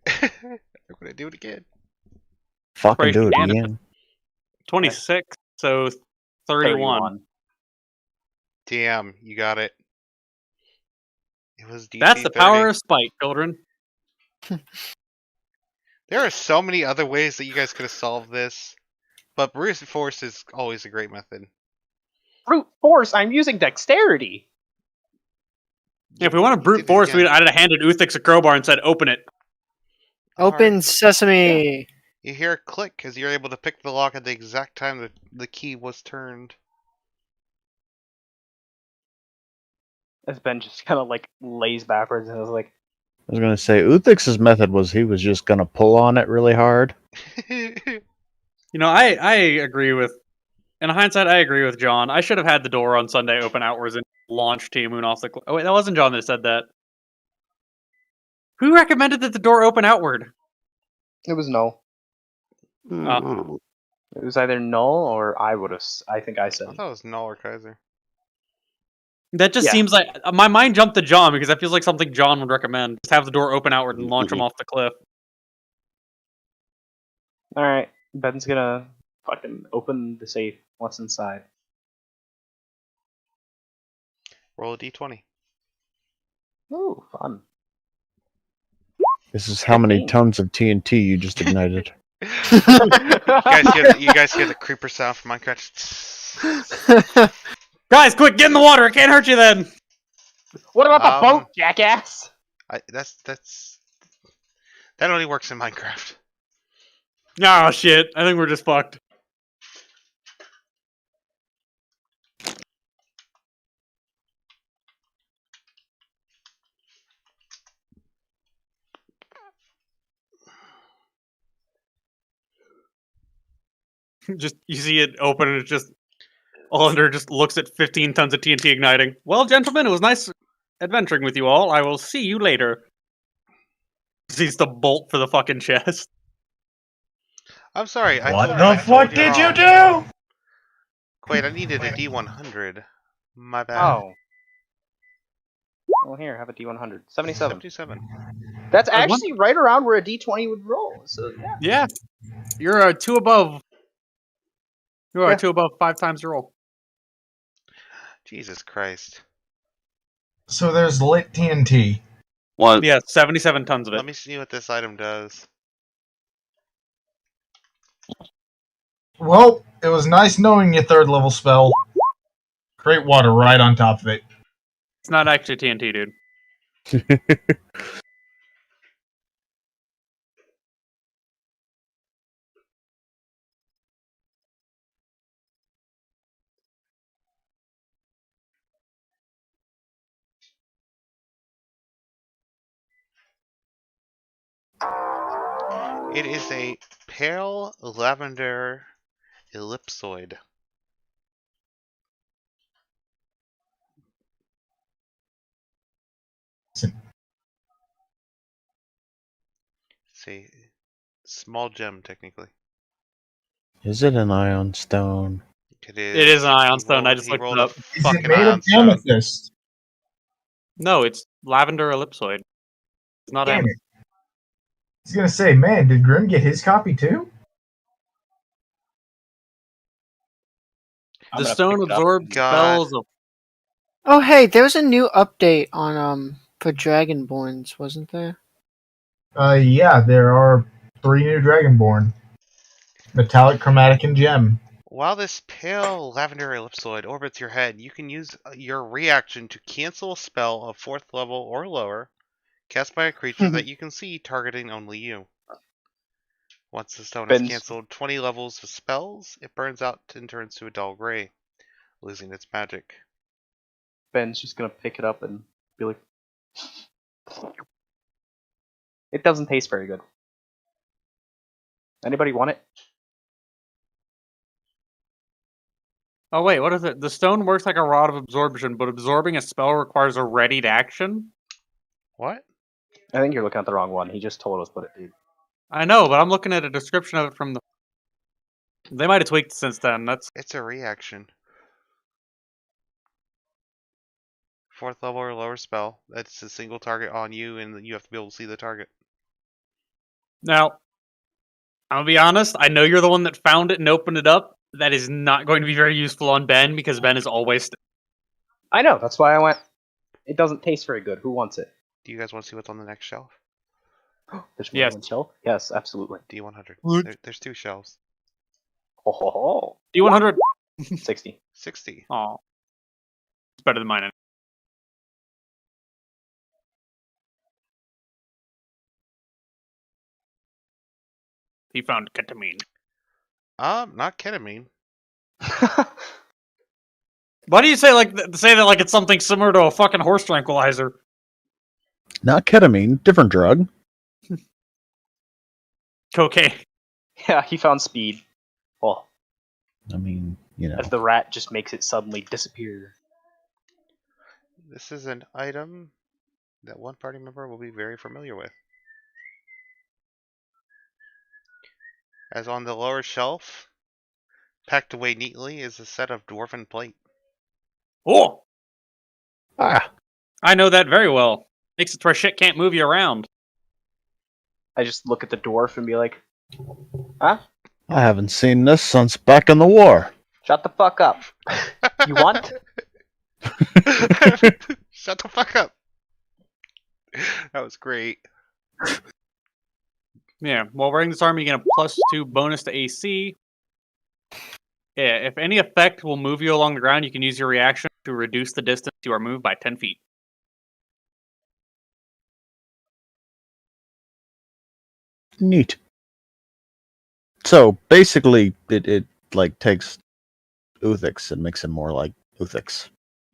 I'm gonna do it again. Fucking do it Inspiration again. 26, so 31. Damn, you got it. It was DC That's the 30. power of spite, children. There are so many other ways that you guys could have solved this, but brute force is always a great method. Brute force, I'm using dexterity. Yeah, if we want to You brute did it force, again. I'd have handed Uthix a crowbar and said, open it. Open sesame. You hear a click because you're able to pick the lock at the exact time that the key was turned. As Ben just kind of like lays backwards and I was like, I was gonna say Uthix's method was he was just gonna pull on it really hard. You know, I agree with. In hindsight, I agree with John. I should have had the door on Sunday open outwards and launched T-Moon off the. Oh wait, that wasn't John that said that. Who recommended that the door open outward? it was no. Mm. It was either null or I would have. I think I said. I thought it was Null or Kaiser. That just Yeah. seems like my mind jumped to John because that feels like something John would recommend. Just have the door open outward and launch him off the cliff. All right, Ben's gonna fucking open the safe. What's inside? Roll a d20. Ooh, fun. This is how many 15. tons of TNT you just ignited. You guys hear the creeper sound from Minecraft? Guys, quick, get in the water! It can't hurt you then! What about the Um, boat, jackass? That only works in Minecraft. Oh shit, I think we're just fucked. Just, you see it open and it's just, Olander just looks at 15 tons of TNT igniting. Well, gentlemen, it was nice adventuring with you all. I will see you later. Sees the bolt for the fucking chest. I'm sorry. I What told- the I told fuck did you wrong. do? Wait, I needed a D100. My bad. Oh. Well, here, have a D100. 77. 77. That's I wonder- actually right around where a D20 would roll. So yeah. Yeah. You're two above. You are Yeah. two above 5 times your roll. Jesus Christ. So there's lit TNT. Well, Yeah, 77 tons of Let it. me see what this item does. Well, it was nice knowing your third level spell. Create water right on top of it. It's not actually TNT, dude. It is a pale lavender ellipsoid. Say small gem, technically. Is it an ion stone? It is. It is an ion He stone. I rolled- just he looked rolled it a up. Is it fucking made ion of stone. amethyst? No, it's lavender ellipsoid. It's not Damn amethyst. it. I was gonna say, man, did Grim get his copy too? I'm The gonna stone pick it up. absorbs God. spells of. Oh, hey, there was a new update on for Dragonborns, wasn't there? Yeah, there are 3 new Dragonborn. Metallic, Chromatic, and Gem. While this pale lavender ellipsoid orbits your head, you can use your reaction to cancel a spell of 4th level or lower, cast by a creature that you can see targeting only you. Once the stone has Ben's- cancelled 20 levels of spells, it burns out and turns to a dull gray, losing its magic. Ben's just gonna pick it up and be like, it doesn't taste very good. Anybody want it? Oh wait, what is it? The stone works like a rod of absorption, but absorbing a spell requires a readied action. What? I think you're looking at the wrong one. He just told us what it did. I know, but I'm looking at a description of it from the. They might have tweaked since then. That's It's a reaction. 4th level or lower spell. That's a single target on you, and you have to be able to see the target. now. I'll be honest. I know you're the one that found it and opened it up. That is not going to be very useful on Ben because Ben is always. I know. That's why I went. It doesn't taste very good. Who wants it? Do you guys want to see what's on the next shelf? There's more Yes. than one shelf. Yes, absolutely. D100. What? There's 2 shelves. Ho ho ho. D100. 60. 60. Oh, it's better than mine. He found ketamine. Not ketamine. Why do you say say that like it's something similar to a fucking horse tranquilizer? Not ketamine, different drug. Cocaine. Yeah, he found speed. Well, I mean, you know. as the rat just makes it suddenly disappear. This is an item that one party member will be very familiar with. As on the lower shelf, packed away neatly, is a set of dwarven plate. Oh, Ah, I know that very well. Makes it where shit can't move you around. I just look at the dwarf and be like, huh? I haven't seen this since back in the war. Shut the fuck up. You want? Shut the fuck up. That was great. Yeah, while wearing this armor, you get a +2 bonus to AC. Yeah, if any effect will move you along the ground, you can use your reaction to reduce the distance you are moved by 10 feet. Neat. So basically, it like takes Uthix and makes him more like Uthix.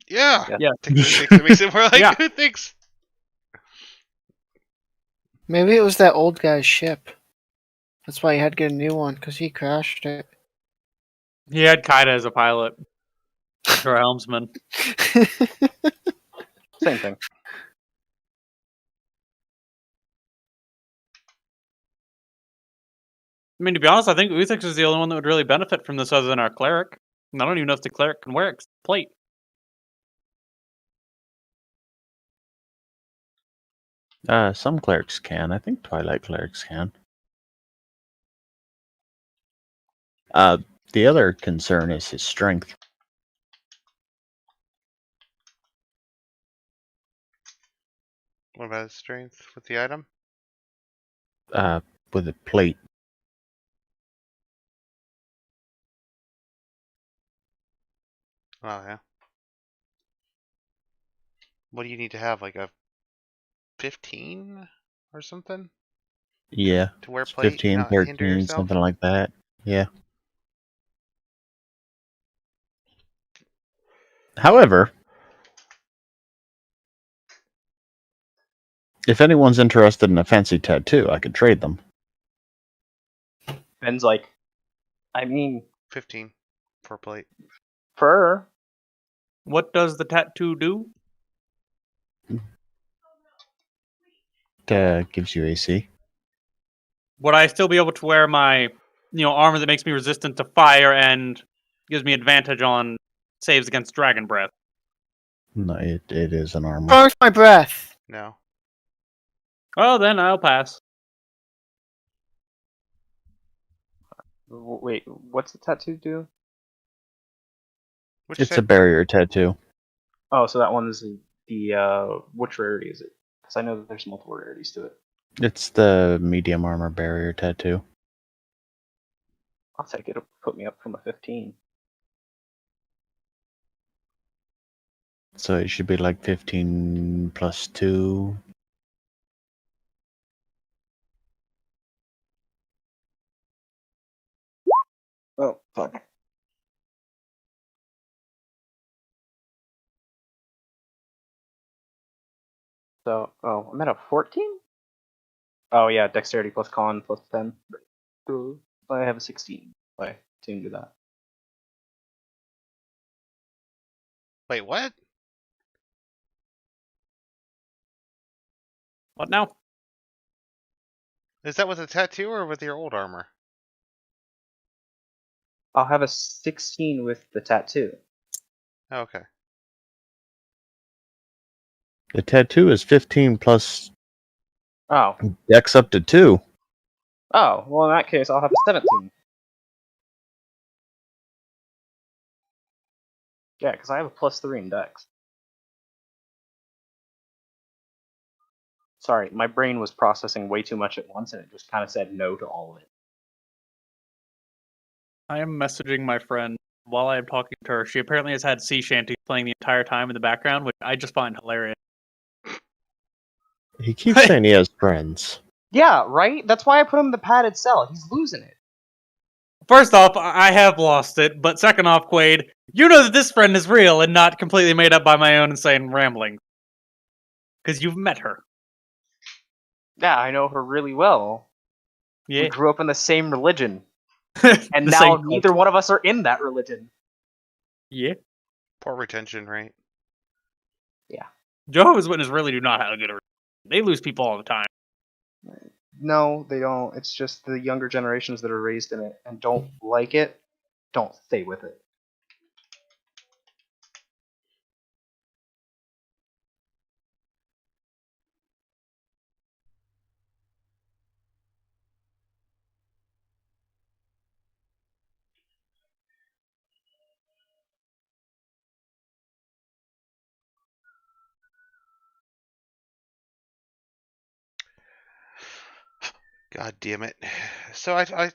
Yeah. Yeah. It makes it more like Yeah. who thinks. Maybe it was that old guy's ship. That's why he had to get a new one, because he crashed it. He had Kaida as a pilot. Or a helmsman. Same thing. I mean, to be honest, I think Uthix is the only one that would really benefit from this other than our cleric. And I don't even know if the cleric can wear its plate. Some clerics can. I think Twilight clerics can. The other concern is his strength. What about his strength with the item? With a plate. Oh yeah. What do you need to have? Like a 15 or something Yeah. to wear It's plate? 15, not hinder 13, yourself? something like that. Yeah. However, if anyone's interested in a fancy tattoo, I could trade them. Ben's like, I mean, 15 for plate. fur. What does the tattoo do? Gives you AC. would I still be able to wear my, armor that makes me resistant to fire and gives me advantage on saves against dragon breath? No, it is an armor. Burns my breath. No. Well, then I'll pass. Wait, what's the tattoo do? Which It's a set- barrier tattoo. Oh, so that one is the which rarity is it? Because I know that there's multiple rarities to it. It's the medium armor barrier tattoo. I'll take it. It'll put me up from a 15. So it should be like 15 plus 2. Oh, fuck. So, I'm at a 14? Oh, yeah, dexterity plus con plus 10. So I have a 16. I tuned to that. Wait, what? What now? Is that with a tattoo or with your old armor? I'll have a 16 with the tattoo. Oh, okay. The tattoo is 15 plus Oh. dex up to 2. Oh, well, in that case, I'll have a 17. Yeah, because I have a plus 3 in dex. Sorry, my brain was processing way too much at once, and it just kind of said no to all of it. I am messaging my friend while I am talking to her. She apparently has had sea shanties playing the entire time in the background, which I just find hilarious. He keeps saying he has friends. Yeah, right? That's why I put him in the padded cell. He's losing it. First off, I have lost it, but second off, Quaid, you know that this friend is real and not completely made up by my own insane rambling. Because you've met her. Yeah, I know her really well. Yeah. We grew up in the same religion. And The now same neither one of us are in that religion. Yeah. Poor retention rate. Jehovah's Witnesses really do not have a good religion. They lose people all the time. No, they don't. It's just the younger generations that are raised in it and don't like it, don't stay with it. God damn it. So I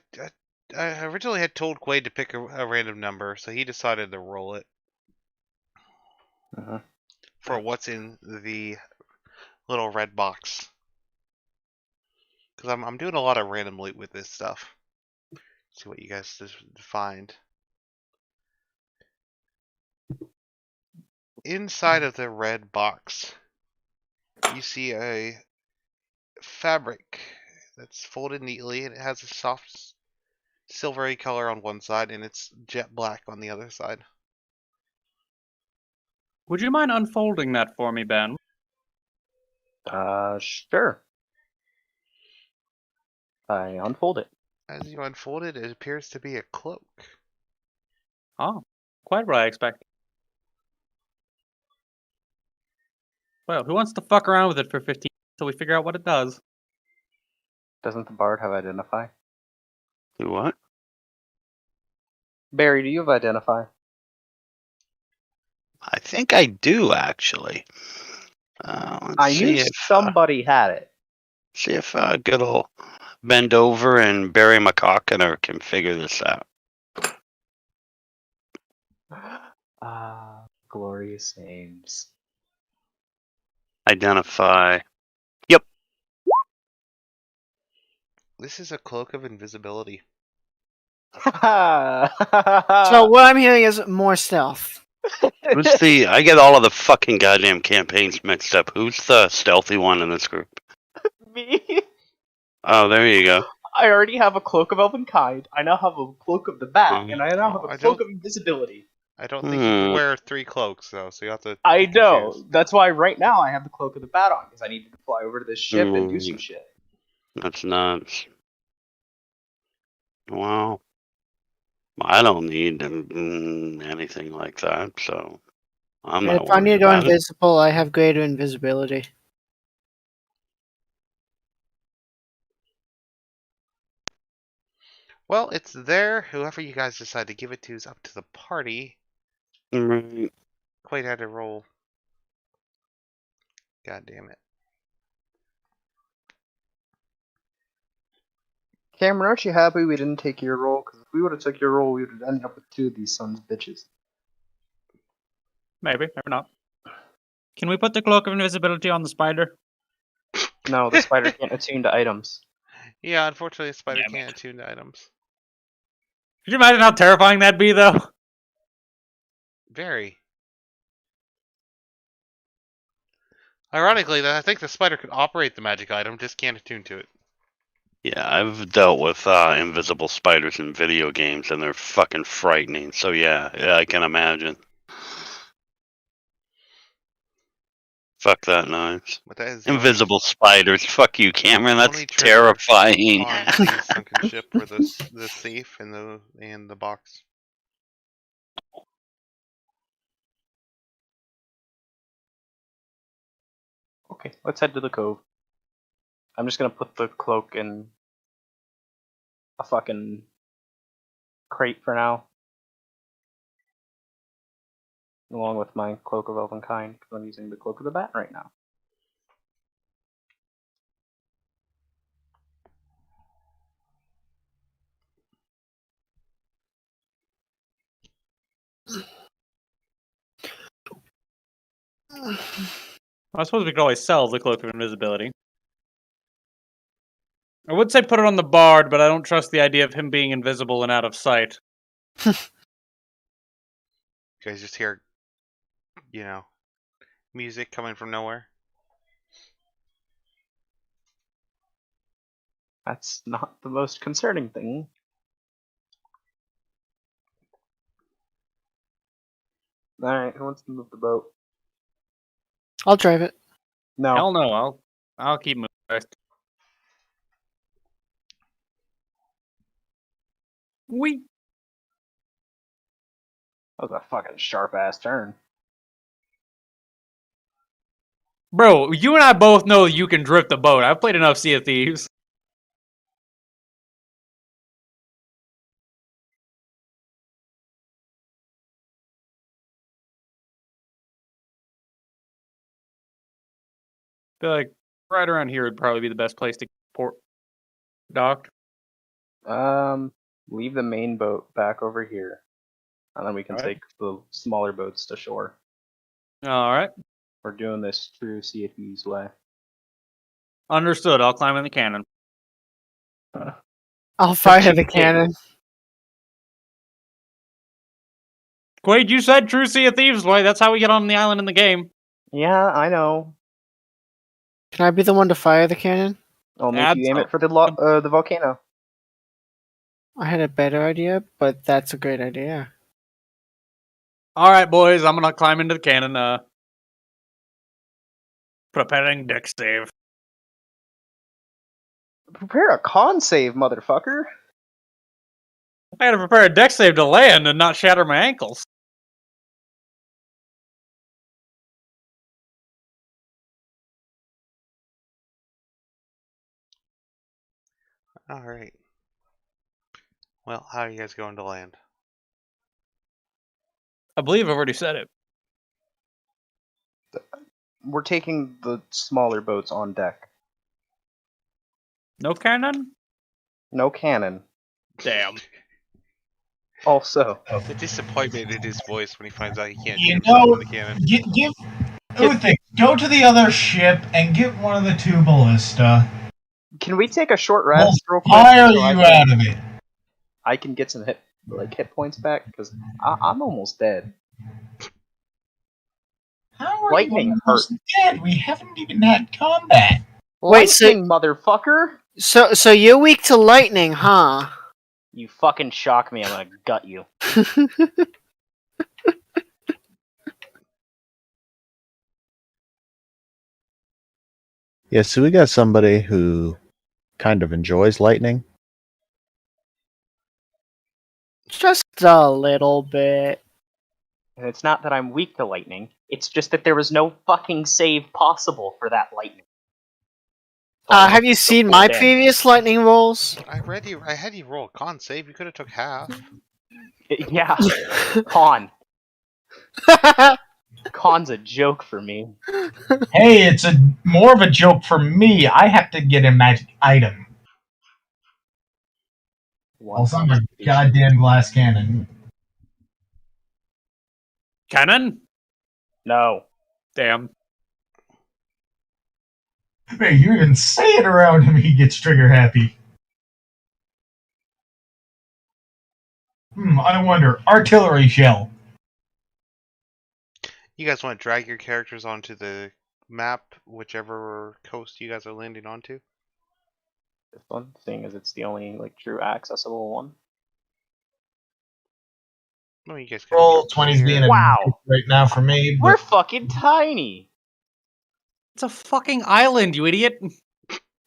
originally had told Quaid to pick a random number, so he decided to roll it for what's in the little red box. Because I'm doing a lot of random loot with this stuff. See what you guys find. Inside of the red box, you see a fabric that's folded neatly, and it has a soft silvery color on one side, and it's jet black on the other side. Would you mind unfolding that for me, Ben? Sure. I unfold it. As you unfold it, it appears to be a cloak. Oh, quite what I expected. Well, who wants to fuck around with it for 15 until we figure out what it does? Doesn't the bard have identify? Do what? Barry, do you have identify? I think I do actually. Let's I see knew if, somebody had it. see if good old bend over and Barry McCockiner can figure this out. Glorious names. Identify. This is a cloak of invisibility. So what I'm hearing is more stealth. Who's the? I get all of the fucking goddamn campaigns mixed up. Who's the stealthy one in this group? Me? Oh, there you go. I already have a cloak of Elvenkind. I now have a cloak of the bat, and I now have I a cloak of invisibility. I don't think you can wear 3 cloaks, though, so you have to... I pick and know. choose. That's why right now I have the cloak of the bat on, because I needed to fly over to this ship and do some shit. That's nuts. Well, I don't need anything like that, so I'm And not if I need worried to go about it. invisible, I have greater invisibility. Well, it's there. Whoever you guys decide to give it to is up to the party. Right. Quite had to roll. God damn it. Cameron, aren't you happy we didn't take your role? Because if we would have took your role, we would have ended up with 2 of these sons of bitches. Maybe, maybe not. Can we put the cloak of invisibility on the spider? No, the spider can't attune to items. Yeah, unfortunately, a spider Damn it. can't attune to items. Could you imagine how terrifying that'd be, though? Very. Ironically, I think the spider could operate the magic item, just can't attune to it. Yeah, I've dealt with invisible spiders in video games, and they're fucking frightening. So yeah, I can imagine. Fuck that noise. But that is the Invisible spiders. Fuck you, Cameron. That's only treasure terrifying. on the sunken ship were the safe and the box. Okay, let's head to the cove. I'm just gonna put the cloak in a fucking crate for now. Along with my cloak of elvenkind, because I'm using the cloak of the bat right now. I suppose we could always sell the cloak of invisibility. I would say put it on the bard, but I don't trust the idea of him being invisible and out of sight. You guys just hear, music coming from nowhere. That's not the most concerning thing. Alright, who wants to move the boat? I'll drive it. No. Hell no, I'll keep moving. We That was a fucking sharp ass turn. Bro, you and I both know you can drift the boat. I've played enough Sea of Thieves. I feel like right around here would probably be the best place to port docked. Leave the main boat back over here. And then we can Alright. take the smaller boats to shore. Alright. We're doing this true Sea of Thieves way. Understood. I'll climb in the cannon. I'll fire the cheap date. cannon. Quaid, you said true Sea of Thieves way. That's how we get on the island in the game. Yeah, I know. Can I be the one to fire the cannon? I'll make Add you aim some- it for the volcano. I had a better idea, but that's a great idea. Alright, boys. I'm gonna climb into the cannon. Preparing deck save. Prepare a con save, motherfucker. I gotta prepare a deck save to land and not shatter my ankles. Alright. Well, how are you guys going to land? I believe I've already said it. We're taking the smaller boats on deck. No cannon? No cannon. Damn. Also, The disappointment in his voice when he finds out he can't You change know, the cannon. give Uthik, go to the other ship and get one of the two ballista. can we take a short rest real quick? Fire so you I out of it. I can get some hit points back because I'm almost dead. How are Lightning you almost dead? We haven't even had combat. Wait, so- Lightning, motherfucker! So you're weak to lightning, huh? You fucking shock me, I'm gonna gut you. Yeah, so we got somebody who kind of enjoys lightning. Just a little bit. And it's not that I'm weak to lightning. It's just that there was no fucking save possible for that lightning. So I Have you took seen full my damage. previous lightning rolls? I had you roll a con save. You could have took half. Yeah, con. Con's a joke for me. Hey, it's more of a joke for me. I have to get a magic item. Also, I'm a goddamn glass cannon. Cannon? No. Damn. Hey, you even say it around him, he gets trigger happy. I wonder. Artillery shell. You guys want to drag your characters onto the map, whichever coast you guys are landing onto? This one, seeing as it's the only like true accessible one. No, you guys can Roll jump 20's here. being a Wow. right now for me. We're But fucking tiny. It's a fucking island, you idiot.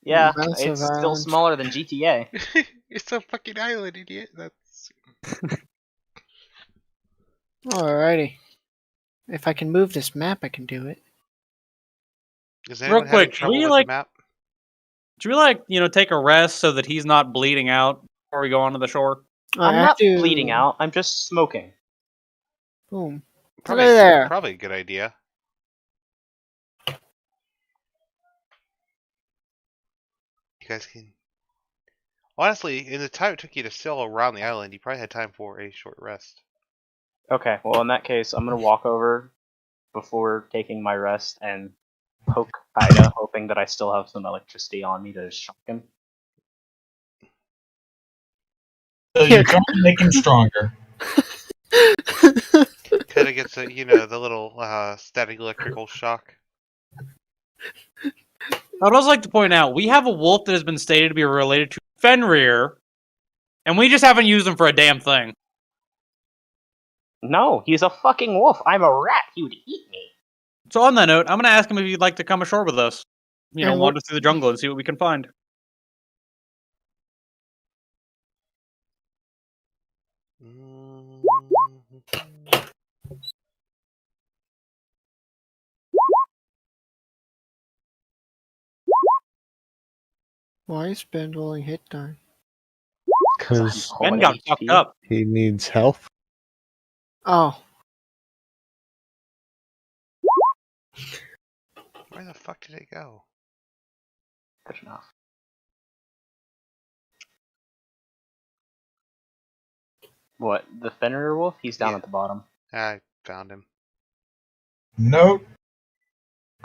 Yeah, Massive it's still island. smaller than GTA. It's a fucking island, idiot. That's Alrighty. If I can move this map, I can do it. Is Real anyone having quick, trouble we, with like- the map? Should we, like, take a rest so that he's not bleeding out before we go onto the shore? I I'm have not to- bleeding out. I'm just smoking. Boom. Probably, Hello there. probably a good idea. You guys can. Honestly, in the time it took you to sail around the island, you probably had time for a short rest. Okay, well in that case, I'm gonna walk over before taking my rest and poke Ida, hoping that I still have some electricity on me to shock him. so you're trying to make him stronger. Kinda gets a, the little static electrical shock. I would also like to point out, we have a wolf that has been stated to be related to Fenrir, and we just haven't used him for a damn thing. No, he's a fucking wolf. I'm a rat. He would eat me. So on that note, I'm going to ask him if he'd like to come ashore with us. And Wander through the jungle and see what we can find. Why is Ben rolling hit die? Because Ben got fucked up. he needs health. Oh, Where the fuck did it go? Good enough. What, the Fenrir wolf? He's down Yeah. at the bottom. I found him. Note.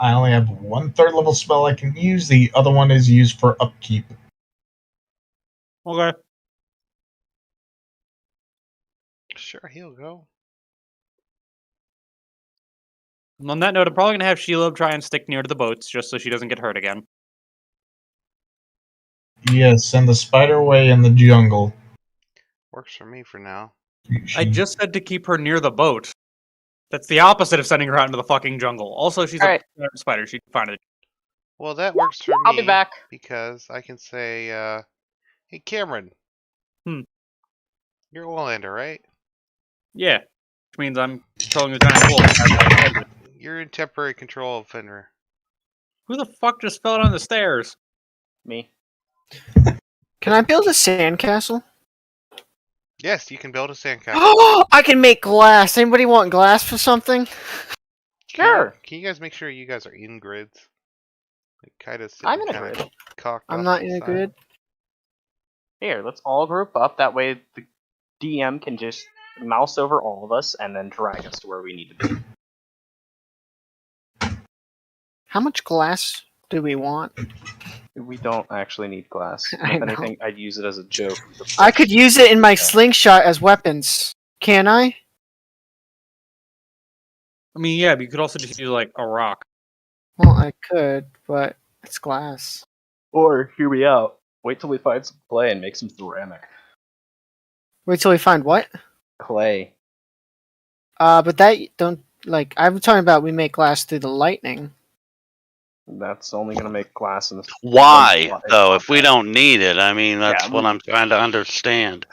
I only have one third level spell I can use. The other one is used for upkeep. Okay. Sure, he'll go. And on that note, I'm probably going to have Shelob try and stick near to the boats, just so she doesn't get hurt again. Yes, send the spider away in the jungle. Works for me for now. I just said to keep her near the boat. That's the opposite of sending her out into the fucking jungle. Also, she's Alright. a spider. She can find it. Well, that works for me. I'll be back. Because I can say, hey Cameron. Hmm. You're Olander, right? Yeah. Which means I'm controlling the giant wolf. You're in temporary control of Fenrir. Who the fuck just fell down the stairs? Me. can I build a sandcastle? Yes, you can build a sandcastle. Oh, I can make glass. Anybody want glass for something? Sure. Can you guys make sure you guys are in grids? Like, kind of. I'm in a grid. I'm not in a grid. Here, let's all group up. That way the DM can just mouse over all of us and then drag us to where we need to be. How much glass do we want? We don't actually need glass. I If know. anything, I'd use it as a joke. I could use it in my slingshot as weapons. Can I? I mean, yeah, but you could also just use, like, a rock. Well, I could, but it's glass. Or, hear me out. Wait till we find some clay and make some ceramic. Wait till we find what? Clay. But that don't like. I'm talking about we make glass through the lightning. That's only gonna make glass in the. Why, though, if we don't need it? I mean, that's Yeah, what I'm trying to understand.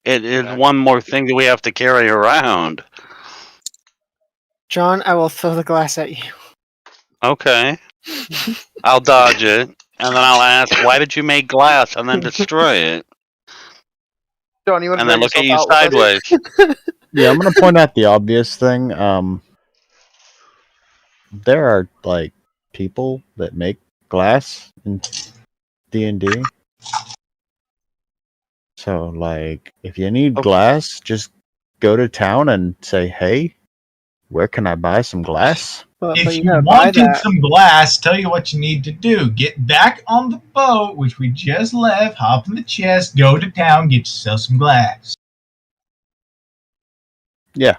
It is Okay. one more thing that we have to carry around. John, I will throw the glass at you. Okay. I'll dodge it, and then I'll ask, why did you make glass, and then destroy it, John, you want to and then drag look at yourself you out with us? sideways. Yeah, I'm gonna point out the obvious thing. There are like people that make glass in D&D. So like, if you need Okay. glass, just go to town and say, "Hey, where can I buy some glass?" But If you you gotta buy wanted that. some glass, tell you what you need to do. Get back on the boat, which we just left, hop in the chest, go to town, get yourself some glass. Yeah.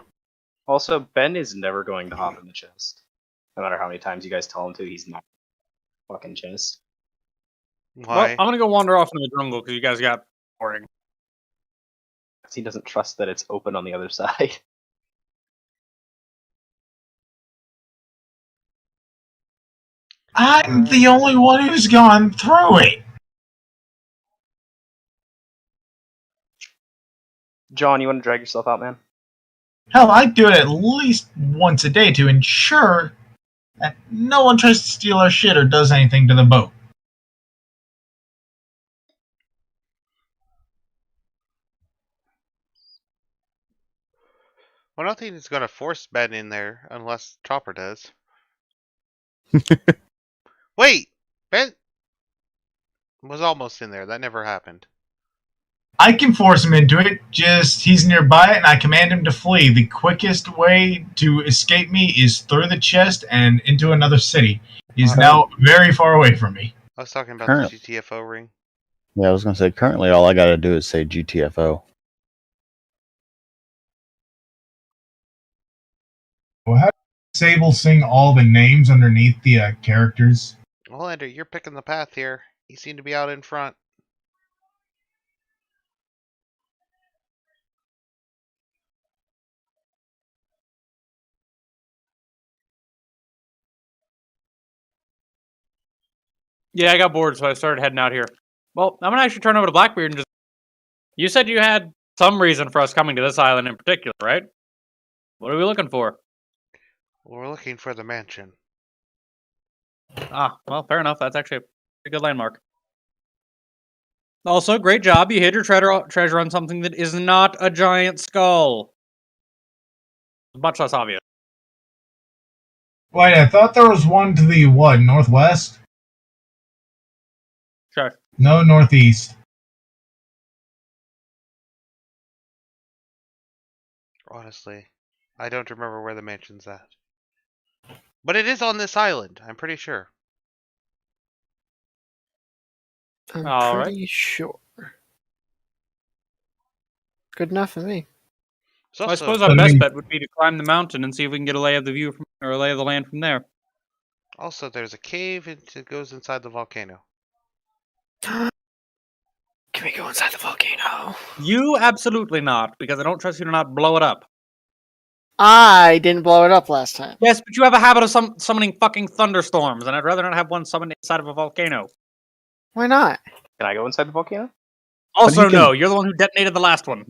Also, Ben is never going to hop in the chest. No matter how many times you guys tell him to, he's not fucking chest. Well, Why? I'm gonna go wander off into the jungle because you guys got boring. Because he doesn't trust that it's open on the other side. I'm the only one who's gone through it. John, you want to drag yourself out, man? Hell, I do it at least once a day to ensure that no one tries to steal our shit or does anything to the boat. Well, nothing is going to force Ben in there unless Chopper does. Wait! Ben was almost in there. That never happened. I can force him into it, just he's nearby and I command him to flee. The quickest way to escape me is through the chest and into another city. He's now very far away from me. I was talking about Current- the GTFO ring. Yeah, I was gonna say currently all I gotta do is say GTFO. Well, how does Sable sing all the names underneath the characters? Well, Ender, you're picking the path here. You seem to be out in front. Yeah, I got bored, so I started heading out here. Well, I'm gonna actually turn over to Blackbeard and just. You said you had some reason for us coming to this island in particular, right? What are we looking for? We're looking for the mansion. Ah, well, fair enough. That's actually a pretty good landmark. Also, great job. You hid your treasure on something that is not a giant skull. Much less obvious. Wait, I thought there was one to the, what, northwest? Sure. No, northeast. Honestly, I don't remember where the mansion's at. But it is on this island, I'm pretty sure. I'm All right. pretty sure. Good enough for me. It's Well, I also, suppose our best bet would be to climb the mountain and see if we can get a lay of the view from, or a lay of the land from there. also, there's a cave that goes inside the volcano. Can we go inside the volcano? You absolutely not, because I don't trust you to not blow it up. I didn't blow it up last time. Yes, but you have a habit of summoning fucking thunderstorms, and I'd rather not have one summoned inside of a volcano. Why not? Can I go inside the volcano? Also, he can- no, you're the one who detonated the last one.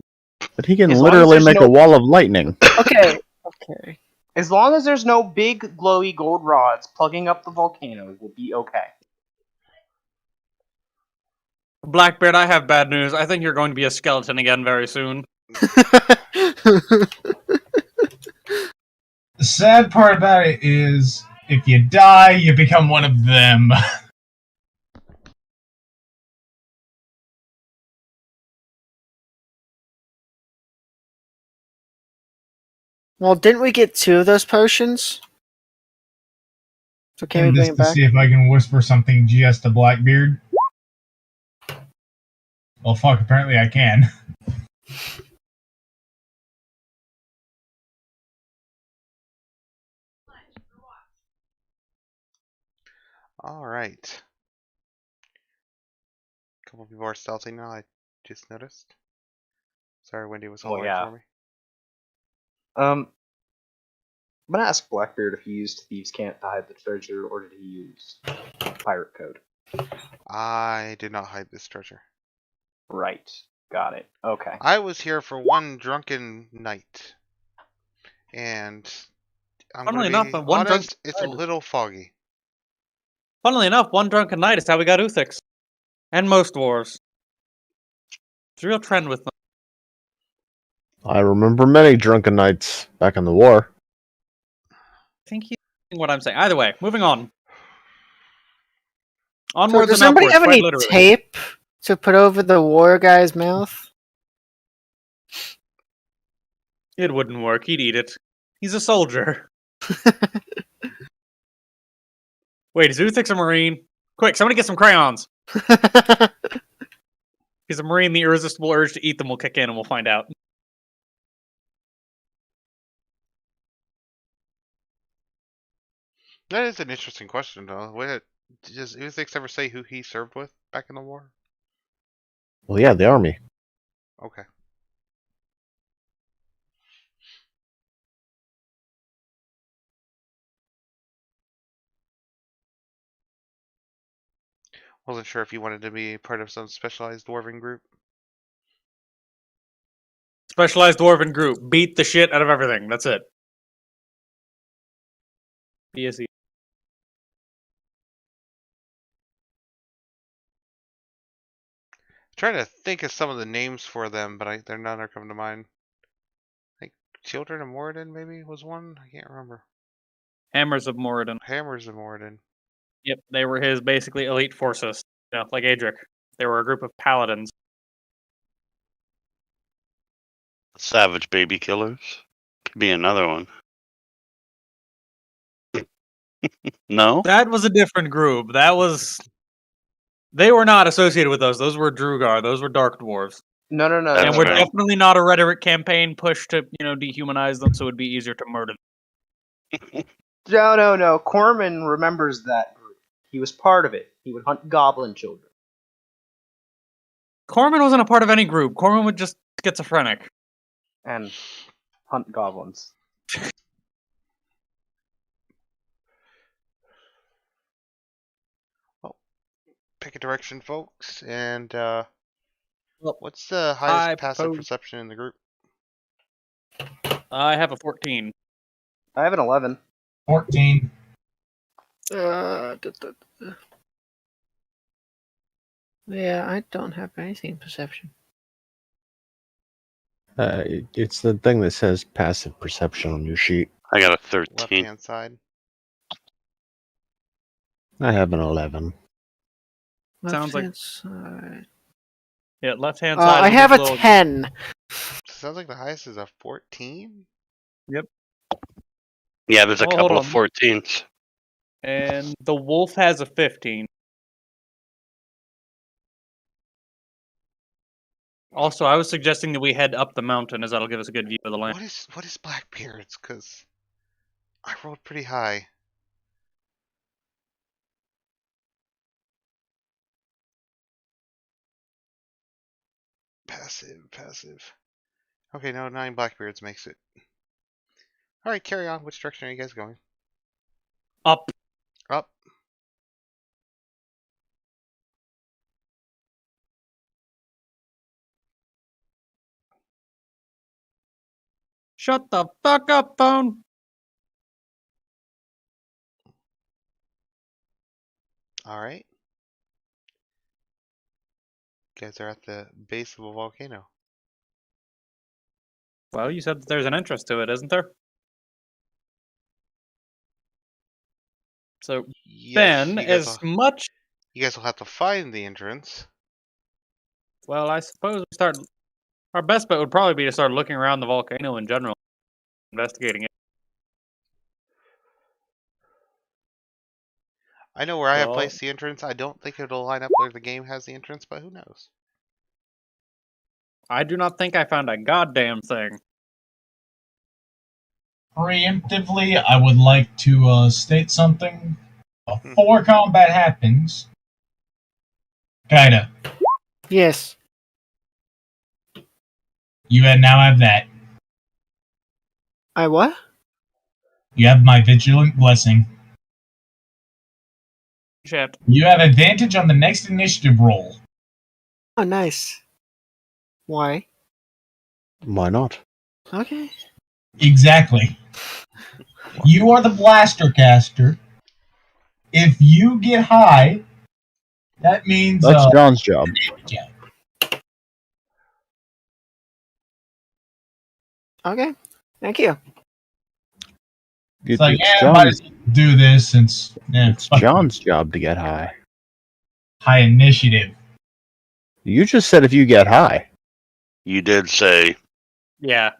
But he can As long as literally there's make no- a wall of lightning. Okay. Okay. As long as there's no big glowy gold rods plugging up the volcano, we'll be okay. Blackbeard, I have bad news. I think you're going to be a skeleton again very soon. The sad part about it is, if you die, you become one of them. Well, didn't we get 2 of those potions? So can we And bring just it to back? see if I can whisper something just to Blackbeard. Well, fuck, apparently I can. Alright. A couple people are stealthing now, I just noticed. Sorry, Wendy was holding yeah. for me. I'm gonna ask Blackbeard if he used Thieves' Cant to hide the treasure, or did he use Pirate Code? I did not hide this treasure. Right. Got it. Okay. I was here for one drunken night, and I'm Funnily gonna enough, be but one drunk honest, it's a night- little foggy. Funnily enough, one drunken night is how we got Uthix. And most wars. It's a real trend with them. I remember many drunken nights back in the war. I think he's saying what I'm saying. Either way, moving on. So Onwards does and anybody upwards, have quite any literally. tape to put over the war guy's mouth? It wouldn't work. He'd eat it. He's a soldier. Wait, is Uthix a Marine? Quick, somebody get some crayons. He's a Marine, the irresistible urge to eat them will kick in and we'll find out. That is an interesting question, though. Does Uthix ever say who he served with back in the war? Well, yeah, the army. Okay. Wasn't sure if you wanted to be part of some specialized dwarven group. Specialized Dwarven group. Beat the shit out of everything. That's it. BSE. Trying to think of some of the names for them, but they're none are coming to mind. Like Children of Moradin, maybe was one. I can't remember. Hammers of Moradin. Hammers of Moradin. Yep, they were his basically elite forces. You know, like Adric. They were a group of paladins. Savage baby killers. Could be another one. No? That was a different group. That was... They were not associated with those. Those were Drugar. Those were Dark Dwarves. No. That's And we're right. definitely not a rhetoric campaign push to, dehumanize them so it'd be easier to murder them. No. Corman remembers that group. He was part of it. He would hunt goblin children. Corman wasn't a part of any group. Corman was just schizophrenic. And hunt goblins. Pick a direction, folks. And Well, what's the I highest passive propose- perception in the group? I have a 14. I have an 11. 14. Yeah, I don't have anything in perception. It's the thing that says passive perception on your sheet. I got a Left 13. hand side. I have an 11. Sounds like- Left-hand side. Yeah, left hand side. I is have a little- 10. Sounds like the highest is a 14. Yeah, there's a Oh, hold couple on. of 14s. And the wolf has a 15. Also, I was suggesting that we head up the mountain, as that'll give us a good view of the land. What is Blackbeard's? Because I rolled pretty high. Passive. Okay, no, 9 Blackbeards makes it. Alright, carry on. Which direction are you guys going? Up. Up. Shut the fuck up, phone. Alright. You guys are at the base of a volcano. Well, you said that there's an entrance to it, isn't there? So Yes, then, you guys as will, much... you guys will have to find the entrance. Well, I suppose we start... Our best bet would probably be to start looking around the volcano in general. Investigating it. I know where I have Well- placed the entrance. I don't think it'll line up where the game has the entrance, but who knows? I do not think I found a goddamn thing. Preemptively, I would like to state something. Before combat happens, Kaida, Yes. you now have that. I what? You have my vigilant blessing. Shit. You have advantage on the next initiative roll. Oh, nice. Why? Why not? Okay. Exactly. You are the blaster caster. If you get high, that means That's John's job. yeah. Okay. Thank you. It's like, It's might John's. as well do this since It's fuck you. John's job to get high. High initiative. You just said if you get high. You did say Yeah.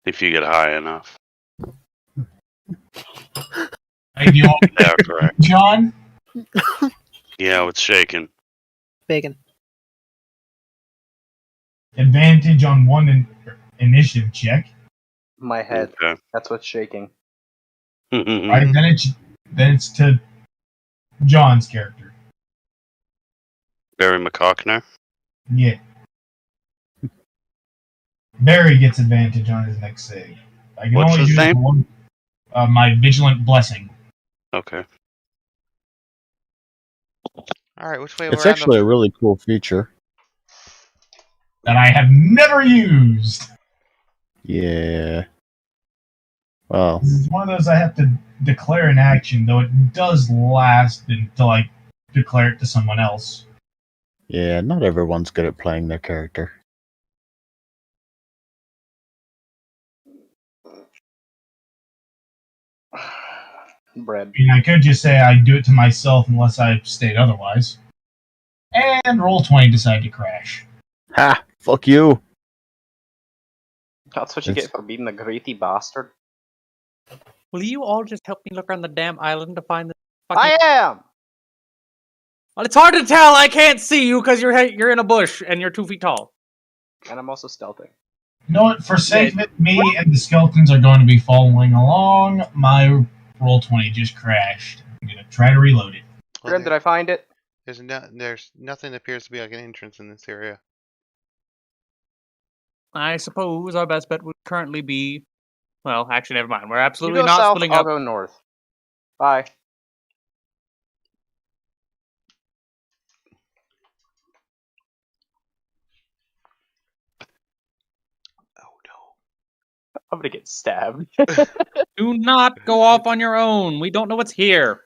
if you get high enough. Hey, do you want Yeah, correct. John? Yeah, it's shaking. Bacon. Advantage on one initiative check. My head. Okay. That's what's shaking. Right, then it's to John's character. Barry McCockner. Yeah. Barry gets advantage on his next save. I can What's only his do name? one. My vigilant blessing. Okay. All right, which way It's we're actually a really cool feature. That I have never used. Yeah. Well, This is one of those I have to declare an action, though it does last until I declare it to someone else. yeah, not everyone's good at playing their character. Bread. I mean, I could just say I do it to myself unless I state otherwise. And roll 20 decide to crash. Ha! Fuck you! That's what you It's- get for being a greedy bastard. Will you all just help me look around the damn island to find this fucking... I am! Well, it's hard to tell. I can't see you because you're in a bush and you're 2 feet tall. And I'm also stealthing. You know what? For sake of it, me and the skeletons are going to be following along. My roll 20 just crashed. I'm going to try to reload it. Grim, did I find it? There's nothing that appears to be like an entrance in this area. I suppose our best bet would currently be... Well, actually, never mind. We're You absolutely go not south, splitting I'll up. go north. Bye. Oh no. I'm gonna get stabbed. Do not go off on your own. We don't know what's here.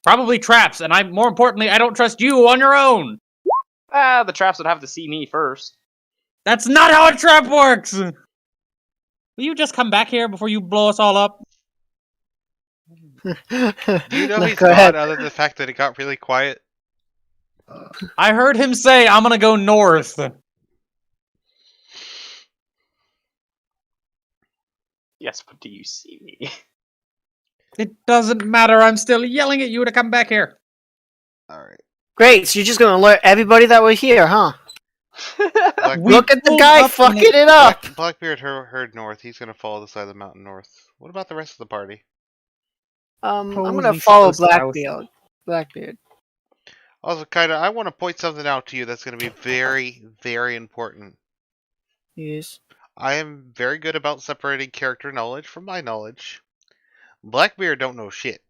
Probably traps, and more importantly, I don't trust you on your own. The traps would have to see me first. That's not how a trap works. Will you just come back here before you blow us all up? Do you know No, he's go gone ahead. other than the fact that it got really quiet? I heard him say, I'm gonna go north. Yes, but do you see me? It doesn't matter. I'm still yelling at you to come back here. Alright. Great, so you're just gonna alert everybody that we're here, huh? We Look at the pulled guy up fucking in it up! Blackbeard heard north. He's gonna follow the side of the mountain north. What about the rest of the party? I'm Suppose gonna we follow should go south. Blackbeard. Blackbeard. Also, kinda, I want to point something out to you that's gonna be very, very important. Yes. I am very good about separating character knowledge from my knowledge. Blackbeard don't know shit.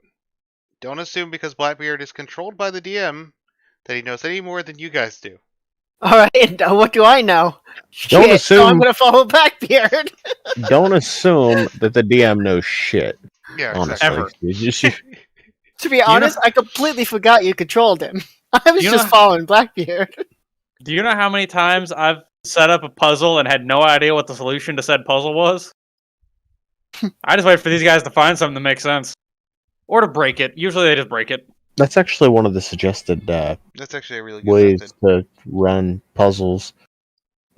Don't assume because Blackbeard is controlled by the DM that he knows any more than you guys do. Alright, what do I know? Don't Shit, so I'm assume- gonna follow Blackbeard. Don't assume that the DM knows shit. Yeah, Honestly, Ever. To be honest, I completely forgot you controlled him. I was You just know- following Blackbeard. Do you know how many times I've set up a puzzle and had no idea what the solution to said puzzle was? I just wait for these guys to find something that makes sense. Or to break it. Usually they just break it. That's actually one of the suggested That's actually a really good ways method. to run puzzles.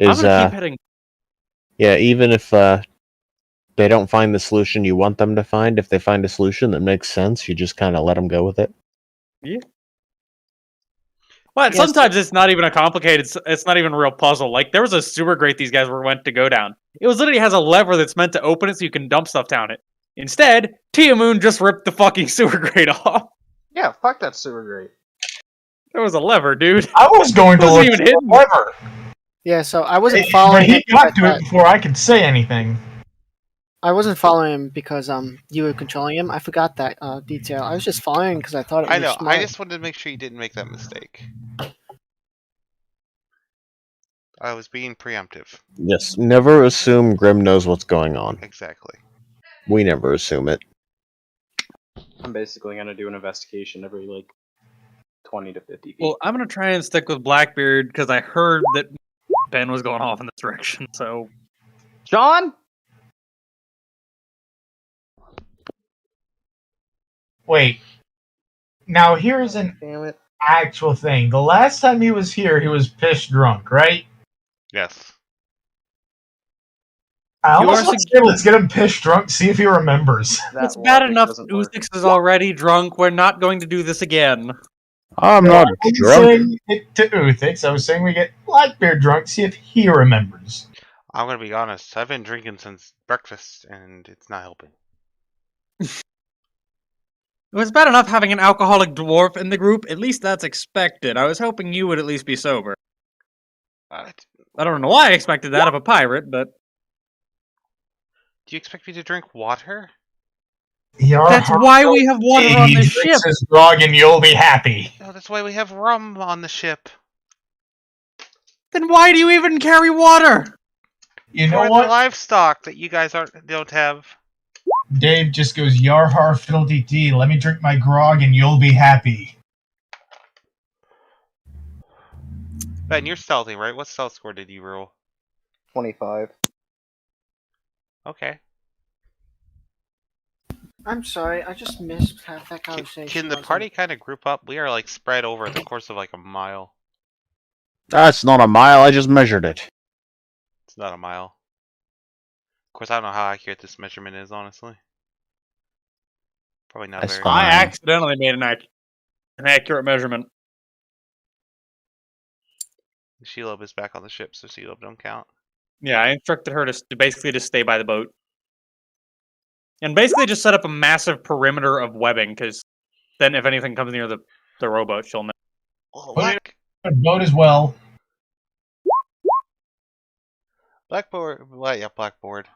I'm Is gonna keep hitting. yeah, even if they don't find the solution you want them to find, if they find a solution that makes sense, you just kind of let them go with it. But Yes. sometimes it's not even a complicated, it's not even a real puzzle. Like, there was a sewer grate these guys were meant to go down. It was literally has a lever that's meant to open it so you can dump stuff down it. Instead, Tia Moon just ripped the fucking sewer grate off. Yeah, fuck that sewer grate. There was a lever, dude. I was going to Wasn't look even for hidden. the lever. Yeah, so I wasn't But following he him. got to it before I could say anything. I wasn't following him because you were controlling him. I forgot that detail. I was just following because I thought it was I know. smart. I just wanted to make sure you didn't make that mistake. I was being preemptive. Yes, never assume Grim knows what's going on. Exactly. We never assume it. I'm basically gonna do an investigation every like 20 to 50 feet. Well, I'm gonna try and stick with Blackbeard because I heard that Ben was going off in this direction. So John. Wait. Now here's an Damn it. actual thing. The last time he was here, he was piss drunk, right? Yes. I You almost are want to say let's get him piss drunk, see if he remembers. That it's bad logic enough doesn't work. Uzix is already drunk. We're not going to do this again. I'm No, not I wasn't drunk. saying it to Uthix. I was saying we get Blackbeard drunk, see if he remembers. I'm gonna be honest. I've been drinking since breakfast, and it's not helping. It was bad enough having an alcoholic dwarf in the group. At least that's expected. I was hoping you would at least be sober. Uh, I don't know why I expected that of a pirate, but do you expect me to drink water? that's why we have water on He this drinks ship. his grog and you'll be happy. No, that's why we have rum on the ship. Then why do you even carry water? You For know the what? livestock that you guys don't have. Dave just goes, Yar har fiddle dee, let me drink my grog and you'll be happy. Ben, you're stealthy, right? What stealth score did you roll? 25. Okay. I'm sorry, I just missed half that Can, conversation. can the party kind of group up? We are like spread over the course of like a mile. That's not a mile. I just measured it. It's not a mile. Of course, I don't know how accurate this measurement is, honestly. Probably not That's very. fine. I accidentally made an accurate measurement. Shelob is back on the ship, so Shelob don't count. Yeah, I instructed her to basically just stay by the boat. And basically just set up a massive perimeter of webbing, because then if anything comes near the rowboat, she'll know. Oh, Put it on a boat as well. Blackboard. Well, yeah, Blackboard.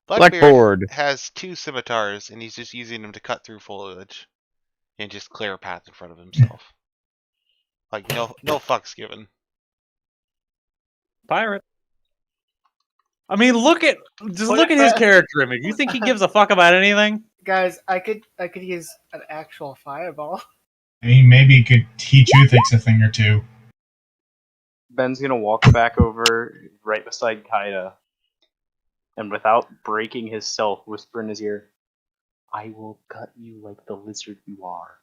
Blackboard. has 2 scimitars, and he's just using them to cut through foliage and just clear a path in front of himself. Like no fucks given. Pirate. I mean, look at his character image. You think he gives a fuck about anything? Guys, I could use an actual fireball. I mean, maybe he could teach Uthix a thing or two. Ben's gonna walk back over right beside Kaida, and without breaking his stealth, whisper in his ear, "I will cut you like the lizard you are."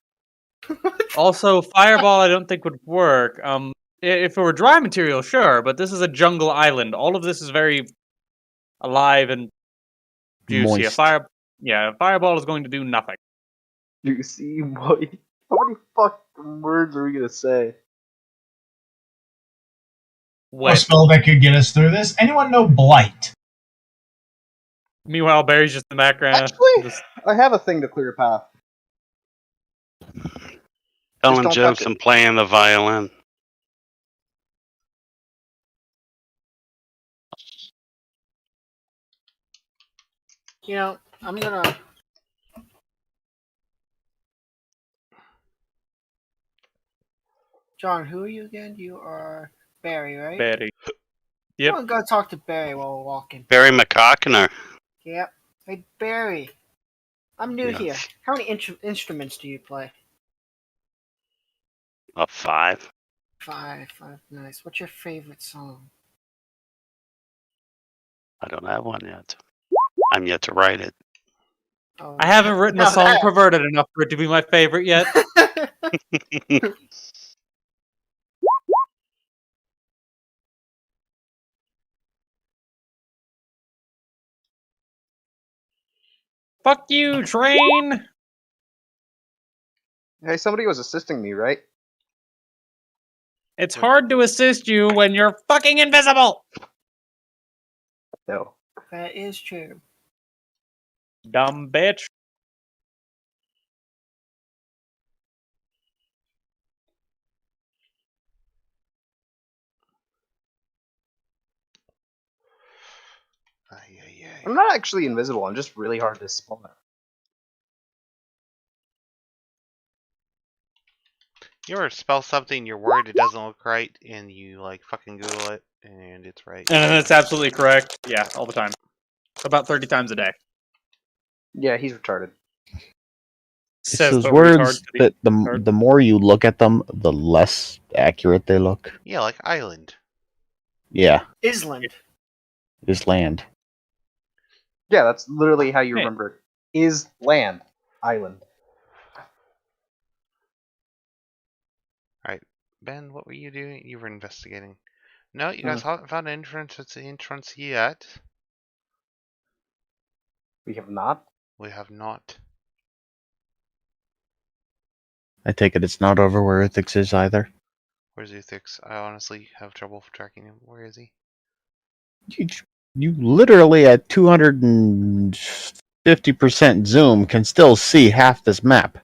Also, fireball I don't think would work. If it were dry material, sure, but this is a jungle island. All of this is very alive and juicy. Moist. A fireball is going to do nothing. You see, boy, how many fucking words are we gonna say? What spell that could get us through this? Anyone know Blight? Meanwhile, Barry's just in the background. Actually, I have a thing to clear a path. Telling don't jokes touch it. and playing the violin. You know, I'm gonna. John, who are you again? You are Barry, right? Barry. Yep. I'm gonna talk to Barry while we're walking. Barry McCockner. Yep. Hey, Barry. I'm new Yes. here. How many instruments do you play? A 5. 5. Nice. What's your favorite song? I don't have one yet. I'm yet to write it. Oh, I haven't written a now song that- perverted enough for it to be my favorite yet. Fuck you, train! Hey, somebody was assisting me, right? It's hard to assist you when you're fucking invisible! No. That is true. Dumb bitch. I'm not actually invisible. I'm just really hard to spot. You ever spell something, you're worried it doesn't look right, and you like fucking Google it, And it's right. And that's absolutely correct. Yeah, all the time. About 30 times a day. Yeah, he's retarded. It's Says those the words retard that retard. the more you look at them, the less accurate they look. Yeah, like island. Yeah, Island. is land. Yeah, that's literally how you Hey. remember it. Is land. Island. Ben, what were you doing? You were investigating. No, you guys haven't found an entrance to the entrance yet. We have not. We have not. I take it it's not over where Ethics is either. Where's Uthix? I honestly have trouble tracking him. Where is he? You literally at 250% zoom can still see half this map.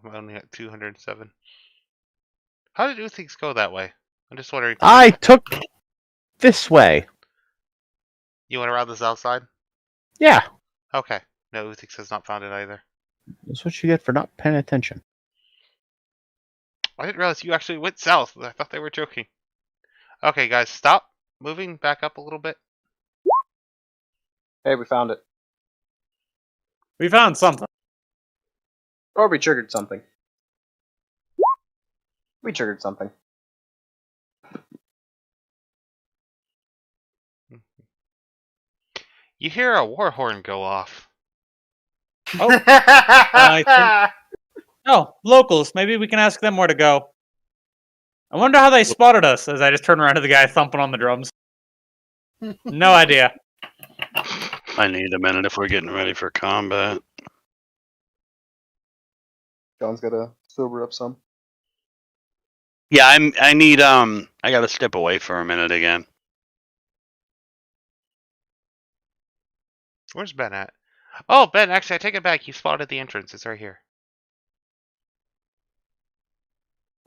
I'm only at 207. How did Uthix go that way? I'm just wondering. I took this way. You went around the south side? Yeah, Okay. No, Uthix has not found it either. that's what you get for not paying attention. I didn't realize you actually went south. I thought they were joking. Okay, guys, stop moving back up a little bit. Hey, we found it. We found something. Or we triggered something. We triggered something. You hear a war horn go off. Oh, I Oh, locals. Maybe we can ask them where to go. I wonder how they spotted us as I just turn around to the guy thumping on the drums. No idea. I need a minute if we're getting ready for combat. John's gotta sober up some. Yeah, I need I gotta step away for a minute again. Where's Ben at? Oh, Ben, actually, I take it back. You spotted the entrance. It's right here.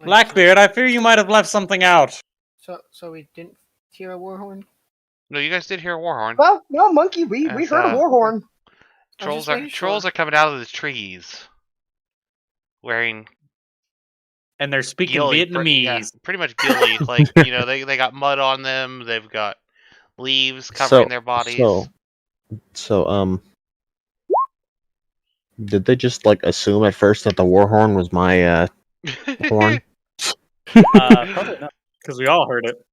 Blackbeard, I fear you might have left something out. So we didn't hear a war horn? No, you guys did hear a war horn. Well, no, monkey, we Yes, heard a war horn. Trolls just are making trolls sure. are coming out of the trees, wearing And they're speaking ghillie, Vietnamese. yeah, pretty much ghillie. Like they got mud on them. They've got leaves covering their bodies. So, did they just like assume at first that the war horn was my horn? Probably not, because we all heard it.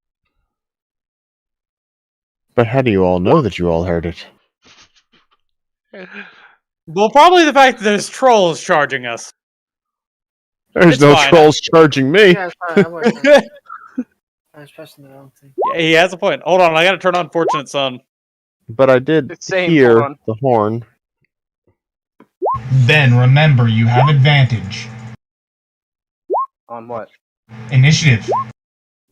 But how do you all know that you all heard it? Well, probably the fact that there's trolls charging us. There's It's no fine. trolls charging me. Yeah, sorry, I was pressing the wrong thing. Yeah, he has a point. Hold on, I gotta turn on Fortunate Son. But I did It's same, hear hold on. the horn. Then remember, you have advantage. On what? Initiative.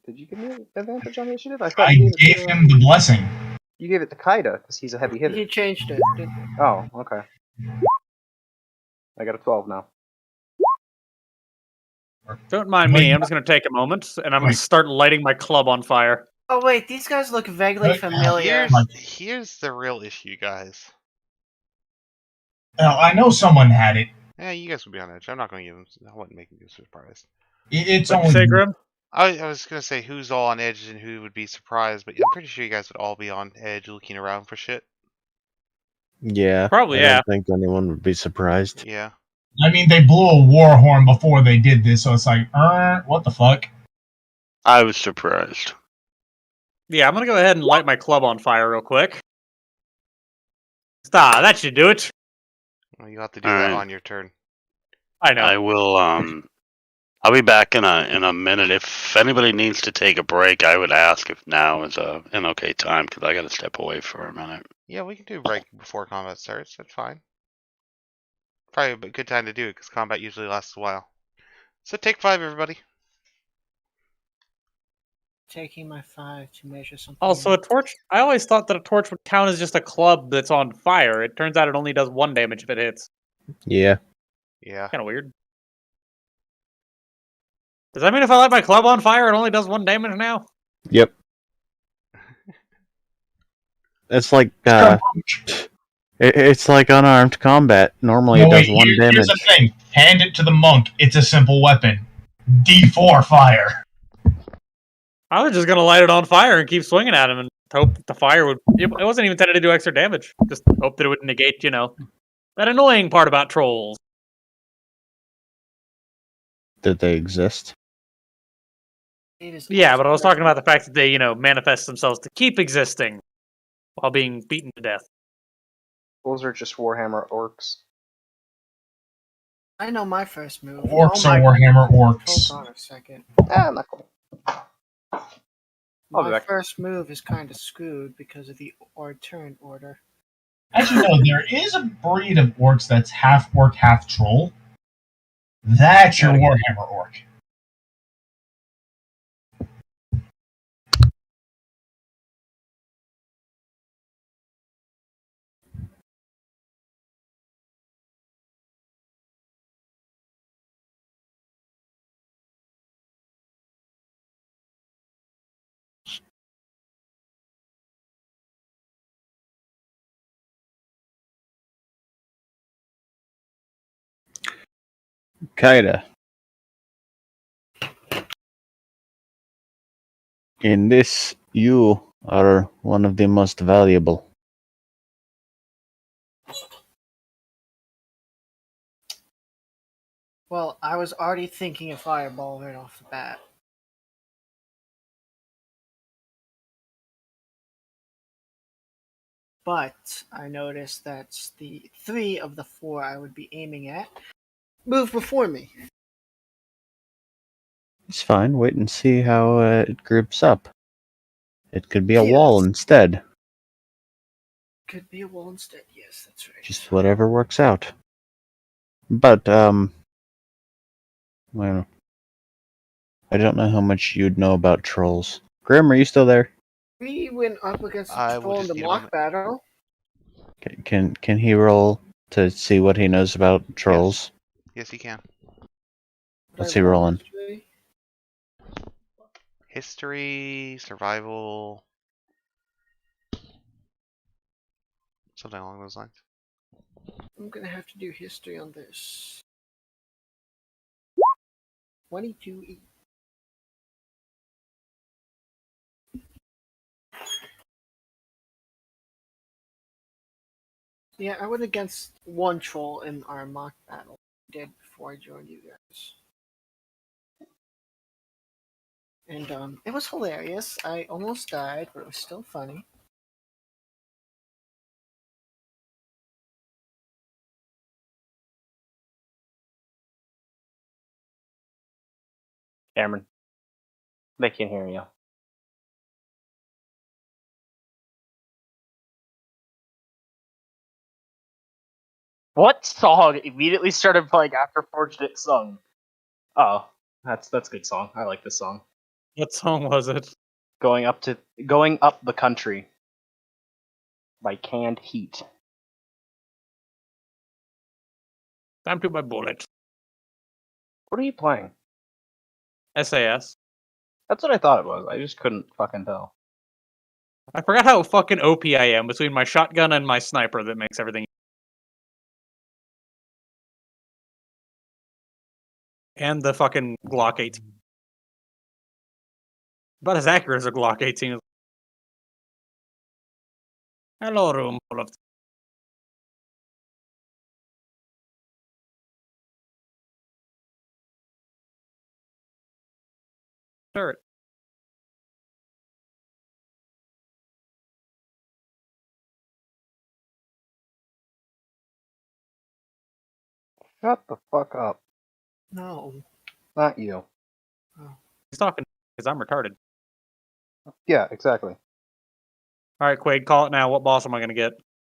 Did you give me advantage on initiative? I thought I you gave gave it to, him the blessing. You gave it to Kaida, because he's a heavy hitter. He changed it. Didn't he? Oh, okay. I got a 12 now. Don't mind me, I'm just gonna take a moment, and I'm gonna start lighting my club on fire. Oh wait, these guys look vaguely Wait, familiar. Here's the real issue, guys. Now, I know someone had it. Yeah, you guys would be on edge. I'm not going to give them. I wouldn't make them surprised. It's What'd you only say, Grim? I was going to say who's all on edge and who would be surprised, but I'm pretty sure you guys would all be on edge looking around for shit. Yeah. Probably, I yeah. don't think anyone would be surprised. Yeah. I mean, they blew a war horn before they did this, so it's like, what the fuck? I was surprised. Yeah, I'm gonna go ahead and light my club on fire real quick. That should do it. Well, you have to do that Alright. on your turn. I know. I will I'll be back in a minute. If anybody needs to take a break, I would ask if now is an okay time because I got to step away for a minute. Yeah, we can do a break before combat starts. That's fine. Probably a good time to do it because combat usually lasts a while. So take 5, everybody. Taking my 5 to measure something. Also, a torch. I always thought that a torch would count as just a club that's on fire. It turns out it only does 1 damage if it hits. Yeah. Yeah. Kind of weird. Does that mean if I light my club on fire, it only does 1 damage now? Yep. It's like it's like unarmed combat. Normally it does 1 Here's damage. the thing. Hand it to the monk. It's a simple weapon. D4 fire. I was just gonna light it on fire and keep swinging at him and hope that the fire would. It wasn't even intended to do extra damage. Just hope that it would negate, that annoying part about trolls. Did they exist? Yeah, but I was talking about the fact that they, manifest themselves to keep existing while being beaten to death. Those are just Warhammer orcs. I know my first move. Orcs Oh are my- Warhammer orcs. Hold on a second. Not cool. I'll be My back. first move is kind of screwed because of the turn order. Actually, no, there is a breed of orcs that's half orc, half troll. That's your Warhammer orc. Kinda. In this, you are one of the most valuable. Well, I was already thinking of fireball right off the bat. But I noticed that the 3 of the 4 I would be aiming at moved before me. It's fine. Wait and see how it groups up. It could be a Yes. wall instead. Could be a wall instead. Yes, that's right. Just whatever works out. But, well, I don't know how much you'd know about trolls. Grim, are you still there? We went up against I the will troll in just the need a mock moment. battle. Can he roll to see what he knows about trolls? Yes, you can. What's I he rolled rolling? history. History, survival, something along those lines. I'm gonna have to do history on this. 22 Yeah, I went against one troll in our mock battle. I did before I joined you guys. And it was hilarious. I almost died, but it was still funny. Cameron, they can hear you. What song immediately started playing after Fortunate sung? Oh, that's a good song. I like this song. What song was it? Going up the country by Canned Heat. Time to my bullet. What are you playing? SAS. That's what I thought it was. I just couldn't fucking tell. I forgot how fucking OP I am between my shotgun and my sniper that makes everything. And the fucking Glock 18. About as accurate as a Glock 18. Hello, room full of. Turret. Shut the fuck up. No. Not you. He's talking because I'm retarded. Yeah, exactly. Alright, Quaid, call it now. What boss am I gonna get?